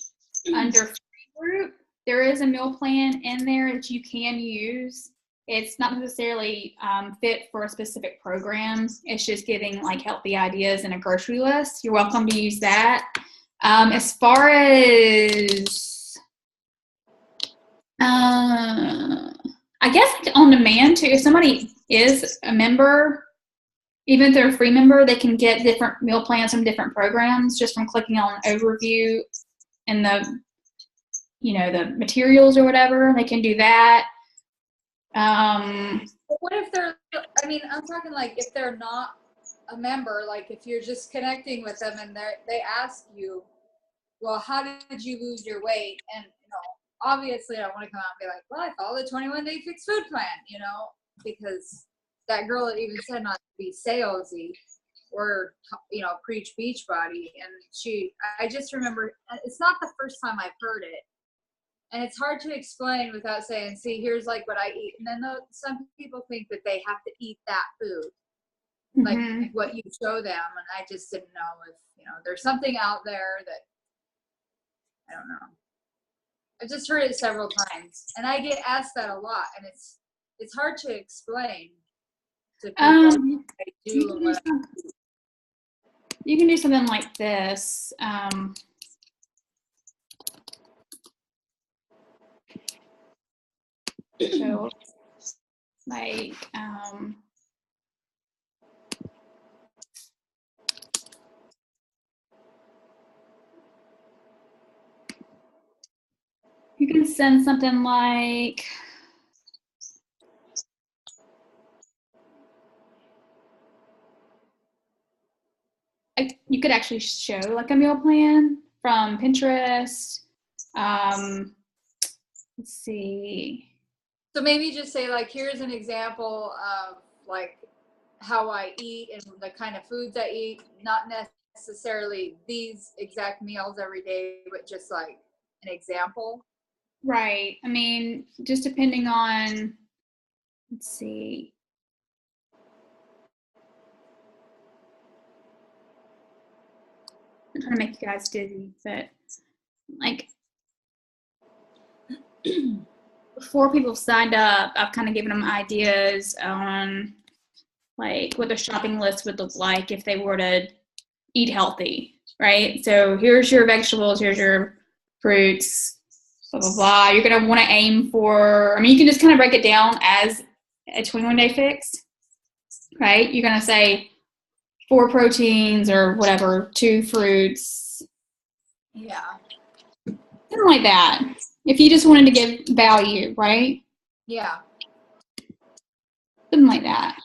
under free group. There is a meal plan in there that you can use. It's not necessarily fit for a specific program. It's just giving like healthy ideas and a grocery list. You're welcome to use that. As far as, I guess on demand too, if somebody is a member, even if they're a free member, they can get different meal plans from different programs just from clicking on overview and the materials or whatever. They can do that. What if they're, I mean, I'm talking like if they're not a member, like if you're just connecting with them and they ask you, well, how did you lose your weight? And, obviously I don't want to come out and be like, well, I followed the 21-day fixed food plan, because that girl had even said not to be salesy or, preach Beachbody. And I just remember, it's not the first time I've heard it. And it's hard to explain without saying, see, here's like what I eat. And then some people think that they have to eat that food, like what you show them. And I just didn't know if, there's something out there that, I don't know. I've just heard it several times. And I get asked that a lot. And it's hard to explain to people what I do and what I do. You can do something like this. So, like, you can send something like, you could actually show like a meal plan from Pinterest. Let's see. So maybe just say like, here's an example of like how I eat and the kind of foods I eat, not necessarily these exact meals every day, but just like an example. Right. I mean, just depending on, let's see. I'm trying to make you guys dizzy, but like before people signed up, I've kind of given them ideas on like what their shopping list would look like if they were to eat healthy, right? So here's your vegetables, here's your fruits, blah, blah, blah. You're going to want to aim for, I mean, you can just kind of break it down as a 21-day fix, right? You're going to say 4 proteins or whatever, 2 fruits. Yeah. Something like that. If you just wanted to give value, right? Yeah. Something like that.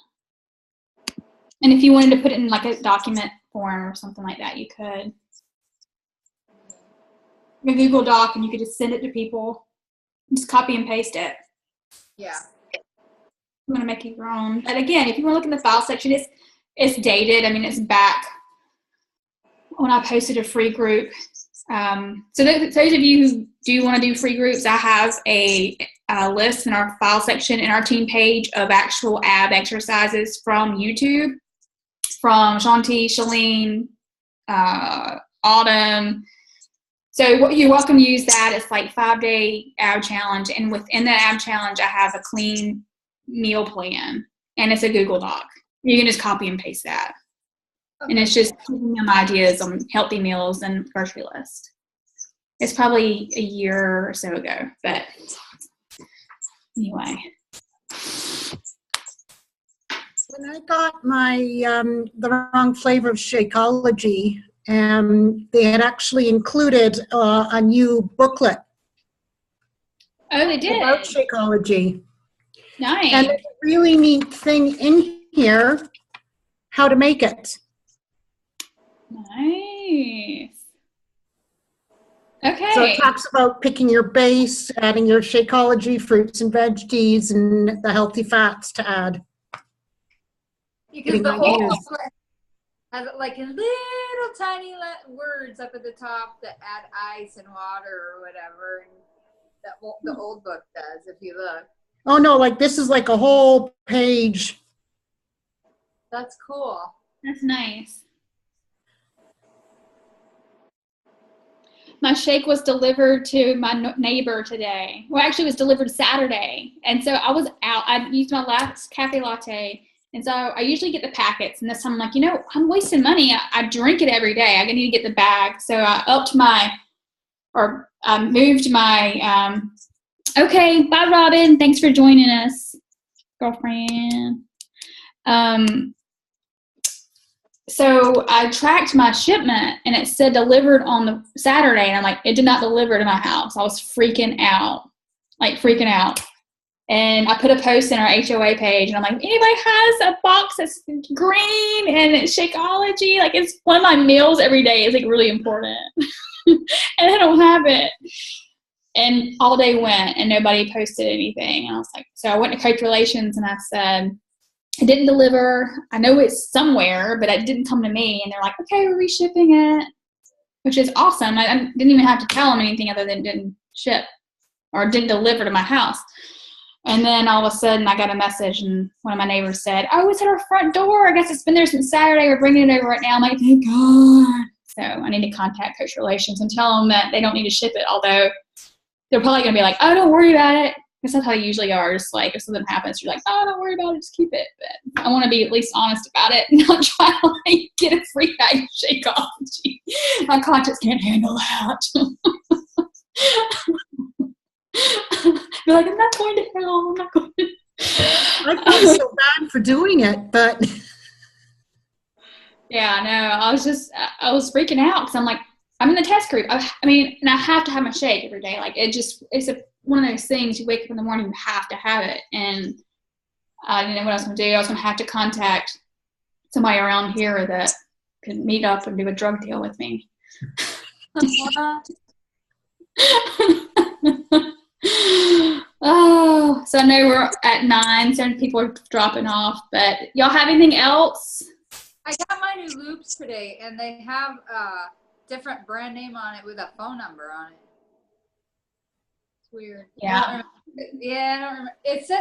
And if you wanted to put it in like a document form or something like that, you could. A Google Doc, and you could just send it to people. Just copy and paste it. Yeah. I'm gonna make it your own. But again, if you want to look in the file section, it's dated. I mean, it's back when I posted a free group. So those of you who do want to do free groups, I have a list in our file section in our team page of actual ab exercises from YouTube, from Shanti, Shalene, Autumn. So you're welcome to use that. It's like 5-day ab challenge. And within that ab challenge, I have a clean meal plan. And it's a Google Doc. You can just copy and paste that. Okay. And it's just giving them ideas on healthy meals and grocery list. It's probably a year or so ago. But anyway. When I got my the wrong flavor of Shakeology, they had actually included a new booklet. Oh, they did? About Shakeology. Nice. And there's a really neat thing in here, how to make it. Nice. Okay. So it talks about picking your base, adding your Shakeology, fruits and veggies, and the healthy fats to add. Because the whole has like little tiny words up at the top that add ice and water or whatever. And that the old book does, if you look. Oh no, like this is like a whole page. That's cool. That's nice. My shake was delivered to my neighbor today. Well, actually it was delivered Saturday. And so I was out. I used my last cafe latte. And so I usually get the packets. And this time I'm like, I'm wasting money. I drink it every day. I need to get the bag. So I moved my, okay, bye, Robin. Thanks for joining us, girlfriend. So I tracked my shipment, and it said delivered on the Saturday, and I'm like, it did not deliver to my house. I was freaking out. And I put a post in our HOA page, and I'm like, anybody has a box that's green and it's Shakeology? Like, it's one of my meals every day. It's like really important. And I don't have it. And all day went, and nobody posted anything. And I was like, so I went to Coach Relations, and I said, it didn't deliver. I know it's somewhere, but it didn't come to me. And they're like, okay, we're reshipping it, which is awesome. I didn't even have to tell them anything other than didn't ship or didn't deliver to my house. And then all of a sudden I got a message, and one of my neighbors said, oh, it's at our front door. I guess it's been there since Saturday. We're bringing it over right now. I'm like, thank God. So I need to contact Coach Relations and tell them that they don't need to ship it, although they're probably going to be like, oh, don't worry about it. Because that's how they usually are. Just like if something happens, you're like, oh, don't worry about it. Just keep it. But I want to be at least honest about it and not try to get a free bag of Shakeology. My conscience can't handle that. Be like, I'm not going to hell. I'm not going to. I felt so bad for doing it, but. Yeah, no, I was freaking out because I'm like, I'm in the test group. I mean, and I have to have my shake every day. Like it's one of those things. You wake up in the morning, you have to have it. And I didn't know what I was going to do. I was going to have to contact somebody around here that could meet up and do a drug deal with me. Oh, so I know we're at 9, so people are dropping off. But y'all have anything else? I got my new loops today, and they have a different brand name on it with a phone number on it. It's weird. Yeah. I don't remember. It's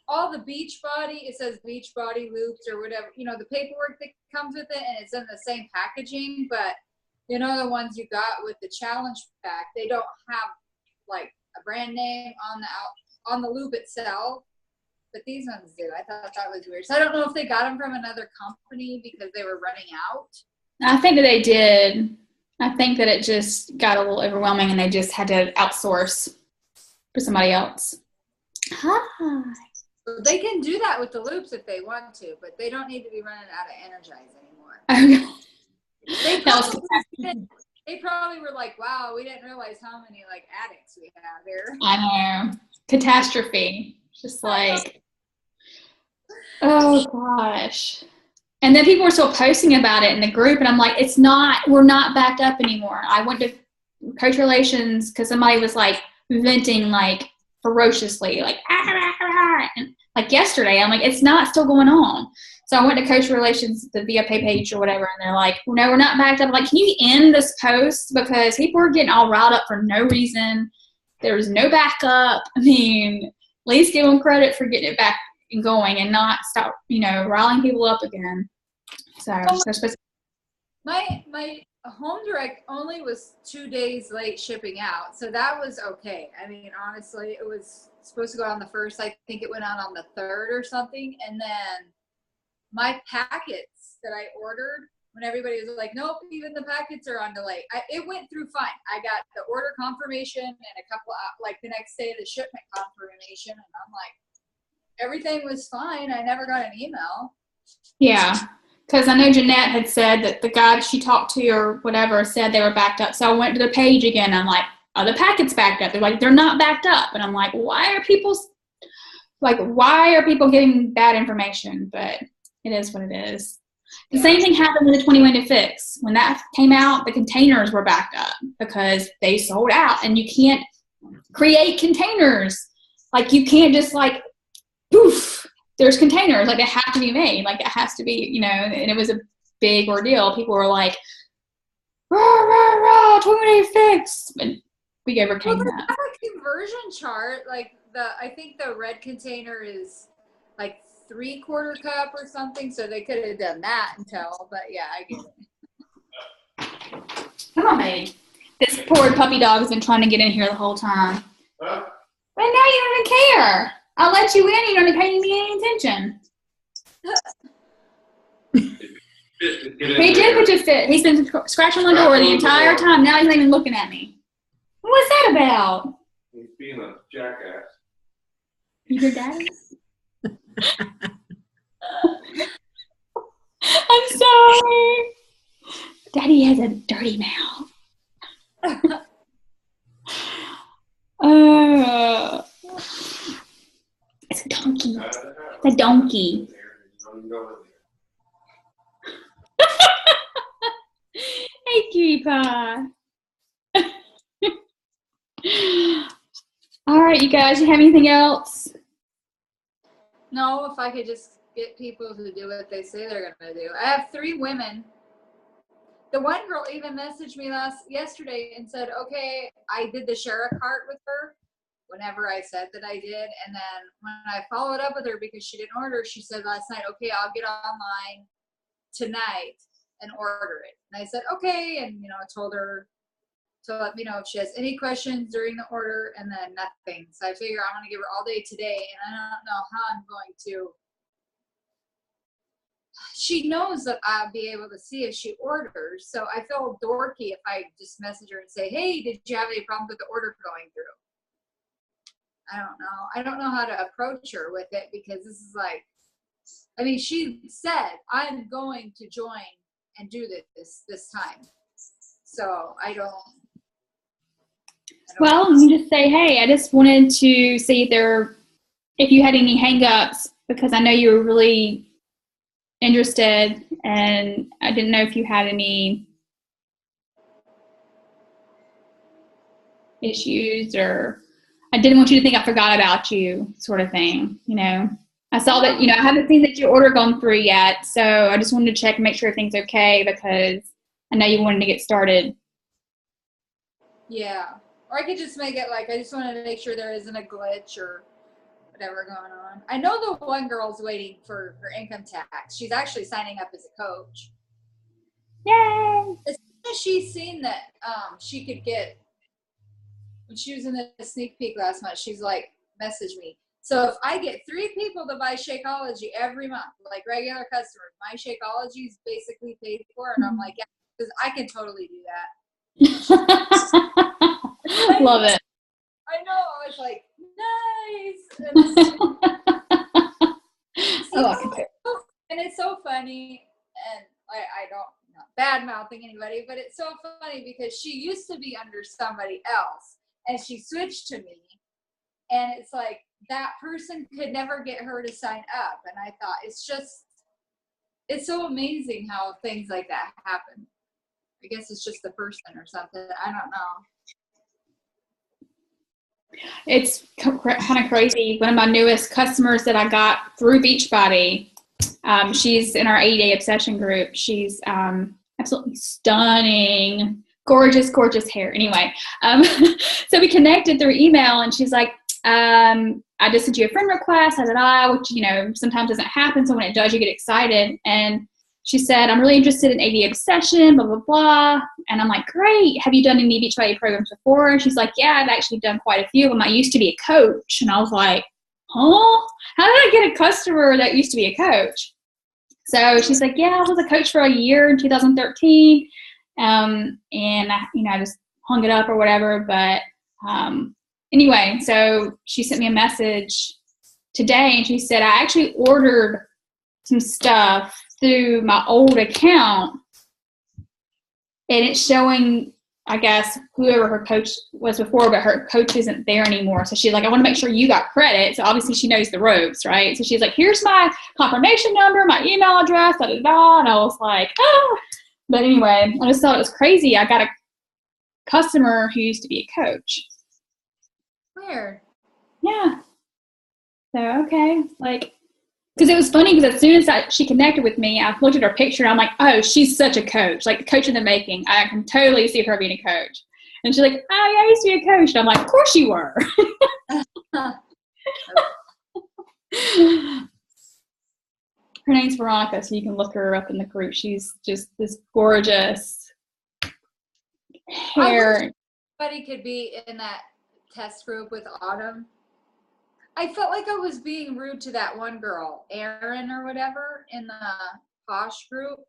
all the Beachbody. It says Beachbody loops or whatever. The paperwork that comes with it, and it's in the same packaging. But the ones you got with the challenge pack, they don't have like a brand name on the loop itself. But these ones do. I thought that was weird. So I don't know if they got them from another company because they were running out. I think that they did. I think that it just got a little overwhelming and they just had to outsource for somebody else. Hi. So they can do that with the loops if they want to, but they don't need to be running out of Energize anymore. They probably were like, wow, we didn't realize how many like addicts we have here. I know. Catastrophe. Just like, oh gosh. And then people were still posting about it in the group, and I'm like, we're not backed up anymore. I went to Coach Relations because somebody was like venting like ferociously, like, and like yesterday. I'm like, it's not still going on. So I went to Coach Relations, the VIP page or whatever, and they're like, no, we're not backed up. I'm like, can you end this post? Because people are getting all riled up for no reason. There's no backup. I mean, at least give them credit for getting it back and going and not stop, riling people up again. So they're supposed to. My home direct only was 2 days late shipping out, so that was okay. I mean, honestly, it was supposed to go out on the 1st. I think it went out on the 3rd or something. And then my packets that I ordered, when everybody was like, nope, even the packets are on delay, it went through fine. I got the order confirmation and a couple, like the next day, the shipment confirmation, and I'm like, everything was fine. I never got an email. Yeah. Because I know Jeanette had said that the guy she talked to or whatever said they were backed up. So I went to the page again. And I'm like, are the packets backed up? They're like, they're not backed up. And I'm like, why are people getting bad information? But it is what it is. The same thing happened with the 21 to Fix. When that came out, the containers were backed up because they sold out. And you can't create containers. Like, you can't just like, poof. There's containers, like, they have to be made. Like, it has to be, and it was a big ordeal. People were like, rah, rah, rah, 20-day fix. But we overcame that. They have a conversion chart. Like, I think the red container is like 3/4 cup or something. So they could have done that until, but yeah, I get it. Come on, baby. This poor puppy dog has been trying to get in here the whole time. But now you don't even care. I'll let you in. You don't pay me any attention. He did put your fit. He's been scratching my door the entire time. Now he's not even looking at me. What's that about? He's being a jackass. Your daddy? I'm sorry. Daddy has a dirty mouth. It's a donkey. It's a donkey. Hey, cutie pie. All right, you guys, you have anything else? No, if I could just get people to do what they say they're going to do. I have 3 women. The one girl even messaged me yesterday and said, okay, I did the share a cart with her whenever I said that I did. And then when I followed up with her because she didn't order, she said last night, okay, I'll get online tonight and order it. And I said, okay. And, I told her to let me know if she has any questions during the order, and then nothing. So I figure I'm going to give her all day today, and I don't know how I'm going to. She knows that I'll be able to see if she orders. So I feel dorky if I just message her and say, hey, did you have any problems with the order going through? I don't know. I don't know how to approach her with it, because this is like, she said, I'm going to join and do this time. So I don't. Well, you just say, hey, I just wanted to see if you had any hang-ups, because I know you were really interested, and I didn't know if you had any issues, or I didn't want you to think I forgot about you, sort of thing. I saw that, I haven't seen that your order gone through yet, so I just wanted to check and make sure everything's okay, because I know you wanted to get started. Yeah. Or I could just make it like, I just wanted to make sure there isn't a glitch or whatever going on. I know the one girl's waiting for her income tax. She's actually signing up as a coach. Yay! As soon as she's seen that she could get, when she was in the sneak peek last month, she's like, message me. So if I get 3 people to buy Shakeology every month, like regular customers, my Shakeology is basically paid for. And I'm like, yeah, because I can totally do that. Love it. I know. I was like, nice. And it's so funny. And I don't, bad mouthing anybody, but it's so funny because she used to be under somebody else and she switched to me. And it's like, that person could never get her to sign up. And I thought, it's so amazing how things like that happen. I guess it's just the person or something. I don't know. It's kind of crazy. One of my newest customers that I got through Beachbody, she's in our 80-day obsession group. She's absolutely stunning, gorgeous, gorgeous hair. Anyway, so we connected through email, and she's like, I just sent you a friend request, which, sometimes doesn't happen. So when it does, you get excited. And she said, I'm really interested in AD obsession, blah, blah, blah. And I'm like, great. Have you done any Beachbody programs before? And she's like, yeah, I've actually done quite a few of them. I used to be a coach. And I was like, huh? How did I get a customer that used to be a coach? So she's like, yeah, I was a coach for a year in 2013. And I just hung it up or whatever. But anyway, so she sent me a message today, and she said, I actually ordered some stuff through my old account, and it's showing, I guess, whoever her coach was before, but her coach isn't there anymore. So she's like, I want to make sure you got credit. So obviously she knows the ropes, right? So she's like, here's my confirmation number, my email address, da, da, da. And I was like, oh. But anyway, I just thought it was crazy. I got a customer who used to be a coach. Weird. Yeah. So, okay. Because it was funny, because as soon as she connected with me, I looked at her picture, and I'm like, oh, she's such a coach, like coach in the making. I can totally see her being a coach. And she's like, oh, yeah, I used to be a coach. And I'm like, of course you were. Her name's Veronica, so you can look her up in the group. She's just this gorgeous hair. Everybody could be in that test group with Autumn. I felt like I was being rude to that one girl, Erin or whatever, in the Posh group,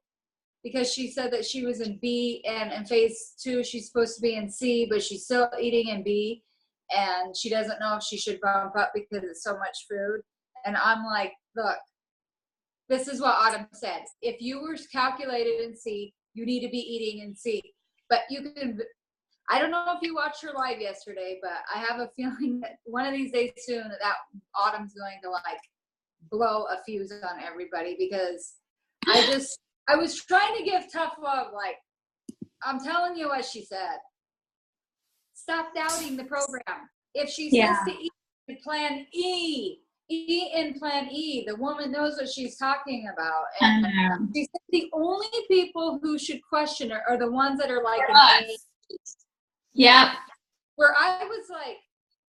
because she said that she was in B, and in phase 2 she's supposed to be in C, but she's still eating in B, and she doesn't know if she should bump up because it's so much food. And I'm like, look, this is what Autumn said. If you were calculated in C, you need to be eating in C. But you can, I don't know if you watched her live yesterday, but I have a feeling that one of these days soon that Autumn's going to blow a fuse on everybody, because I was trying to give tough love. I'm telling you what she said. Stop doubting the program. If she says to eat in plan E, in plan E, the woman knows what she's talking about. And she said the only people who should question her are the ones that are an A. Yeah. Where I was like,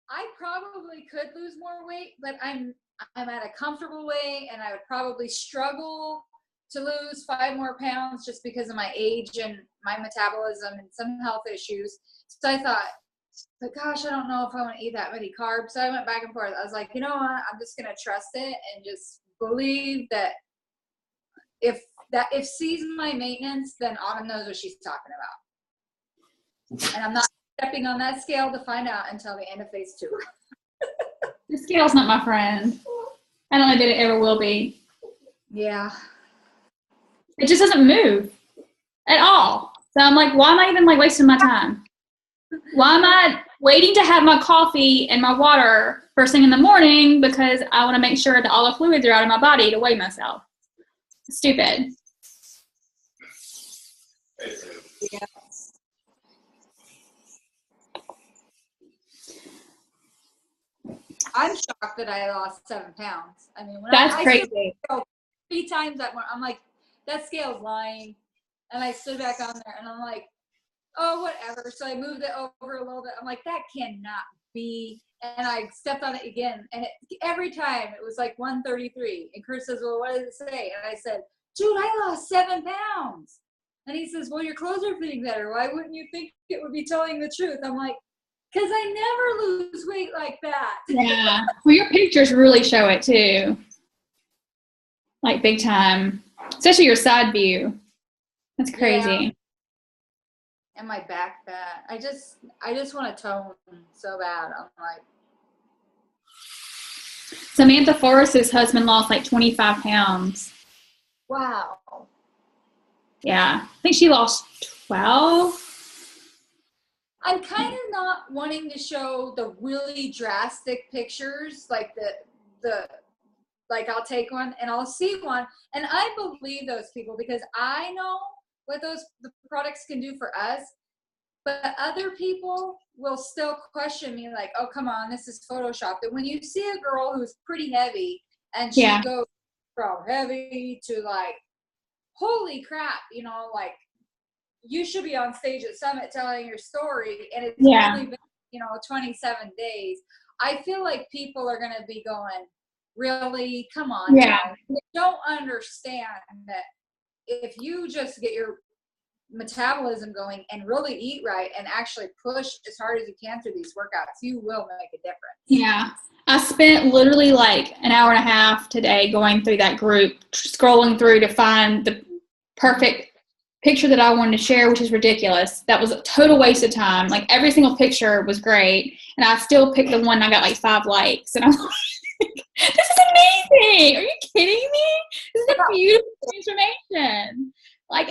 I probably could lose more weight, but I'm at a comfortable weight, and I would probably struggle to lose 5 more pounds just because of my age and my metabolism and some health issues. So I thought, but gosh, I don't know if I want to eat that many carbs. So I went back and forth. I was like, you know what? I'm just going to trust it and just believe that if C's my maintenance, then Autumn knows what she's talking about. And I'm not stepping on that scale to find out until the end of phase 2. The scale's not my friend. I don't know that it ever will be. Yeah. It just doesn't move at all. So I'm like, why am I even wasting my time? Why am I waiting to have my coffee and my water first thing in the morning because I want to make sure that all the fluids are out of my body to weigh myself? Stupid. Yeah. I'm shocked that I lost 7 pounds. I mean, when that's I crazy. 3 times that morning, I'm like, that scale's lying. And I stood back on there, and I'm like, oh, whatever. So I moved it over a little bit. I'm like, that cannot be. And I stepped on it again. And every time it was 133. And Kurt says, well, what does it say? And I said, dude, I lost 7 pounds. And he says, well, your clothes are fitting better. Why wouldn't you think it would be telling the truth? I'm like, because I never lose weight like that. Yeah. Well, your pictures really show it too. Big time. Especially your side view. That's crazy. Yeah. And my back fat. I just want to tone so bad. I'm like. Samantha Forrest's husband lost 25 pounds. Wow. Yeah. I think she lost 12. I'm kind of not wanting to show the really drastic pictures, I'll take one and I'll see one, and I believe those people because I know what the products can do for us, but other people will still question me like, oh, come on, this is Photoshopped. And when you see a girl who's pretty heavy and she Yeah. goes from heavy to like, holy crap, you know, like you should be on stage at Summit telling your story. And it's Yeah. only been, you know, 27 days. I feel like people are going to be going, really? Come on. Yeah. Guys. They don't understand that if you just get your metabolism going and really eat right and actually push as hard as you can through these workouts, you will make a difference. Yeah. I spent literally like an hour and a half today going through that group, scrolling through to find the perfect picture that I wanted to share, which is ridiculous. That was a total waste of time. Like every single picture was great. And I still picked the one I got like 5 likes. And I'm like, this is amazing. Are you kidding me? This is a beautiful transformation. Like,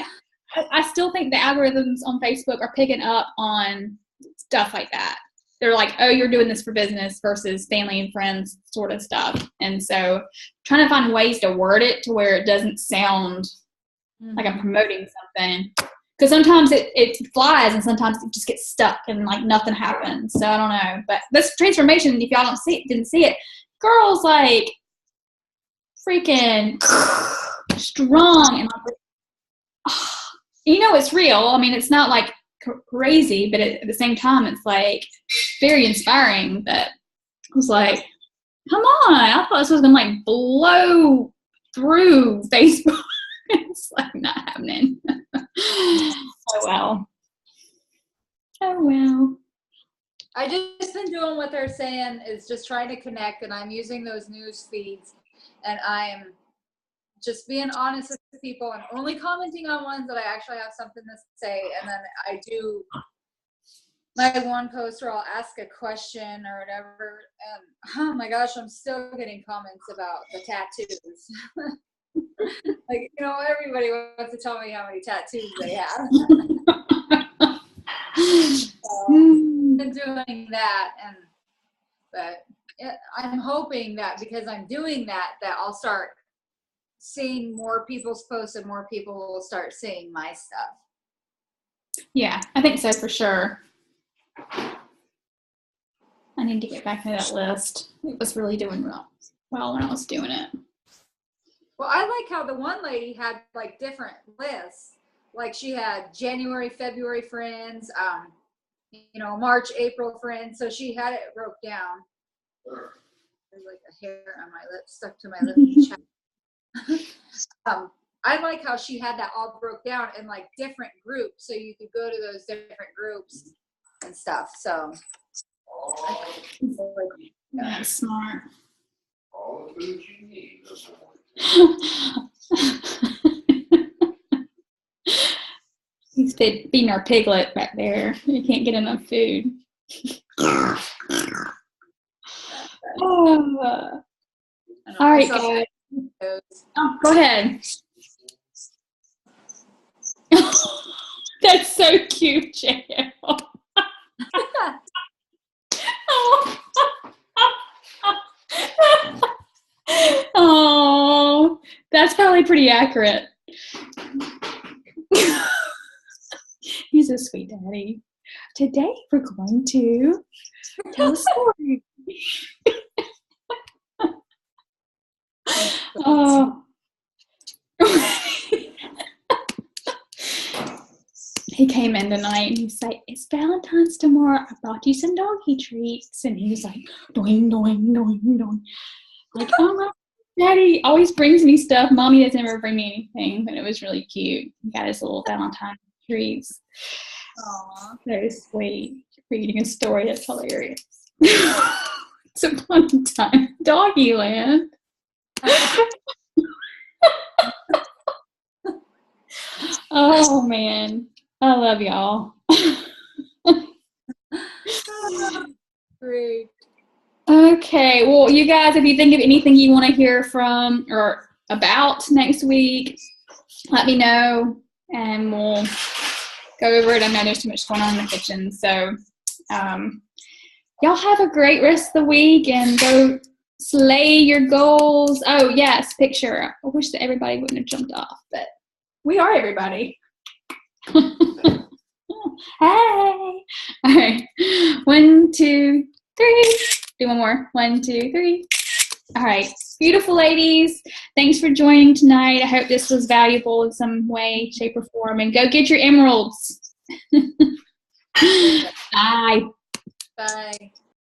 I still think the algorithms on Facebook are picking up on stuff like that. They're like, oh, you're doing this for business versus family and friends sort of stuff. And so trying to find ways to word it to where it doesn't sound like I'm promoting something. Because sometimes it flies and sometimes it just gets stuck and like nothing happens. So I don't know. But this transformation, if y'all didn't see it, girl's like freaking strong and like, you know, it's real. I mean, it's not like crazy, but at the same time, it's like very inspiring. That I was like, come on! I thought this was gonna like blow through Facebook. It's like not happening. Oh well. Oh well. I just been doing what they're saying is just trying to connect, and I'm using those news feeds, and I am just being honest with people and only commenting on ones that I actually have something to say. And then I do my one post where I'll ask a question or whatever. And oh my gosh, I'm still getting comments about the tattoos. Like, you know, everybody wants to tell me how many tattoos they have. So I've been doing that, but I'm hoping that because I'm doing that I'll start seeing more people's posts and more people will start seeing my stuff. Yeah, I think so for sure. I need to get back to that list. It was really doing well when I was doing it. Well, I like how the one lady had like different lists. Like she had January, February friends, you know, March, April friends. So she had it broke down. There's like a hair on my lip stuck to my lip. I like how she had that all broke down in like different groups, so you could go to those different groups and stuff. So That's smart. All the food you need. He's feeding our piglet back there. He can't get enough food. Oh. All right, guys. Oh, go ahead. That's so cute, JL. Oh, that's probably pretty accurate. He's a sweet daddy. Today we're going to tell a story. Oh. He came in tonight and he's like, it's Valentine's tomorrow. I brought you some doggy treats. And he was like, doing, doing, doing, doing. Like, oh my daddy always brings me stuff. Mommy doesn't ever bring me anything, but it was really cute. He got his little Valentine treats. Aw, so sweet. Reading a story, that's hilarious. It's a fun time. Doggy land. Oh man, I love y'all. Great. Okay, well, you guys, if you think of anything you want to hear from or about next week, let me know and we'll go over it. I know there's too much going on in the kitchen, so y'all have a great rest of the week and go slay your goals. Oh yes, picture. I wish that everybody wouldn't have jumped off, but we are everybody. Hey. All right. 1, 2, 3. Do one more. 1, 2, 3. All right. Beautiful ladies. Thanks for joining tonight. I hope this was valuable in some way, shape, or form. And go get your emeralds. Bye. Bye.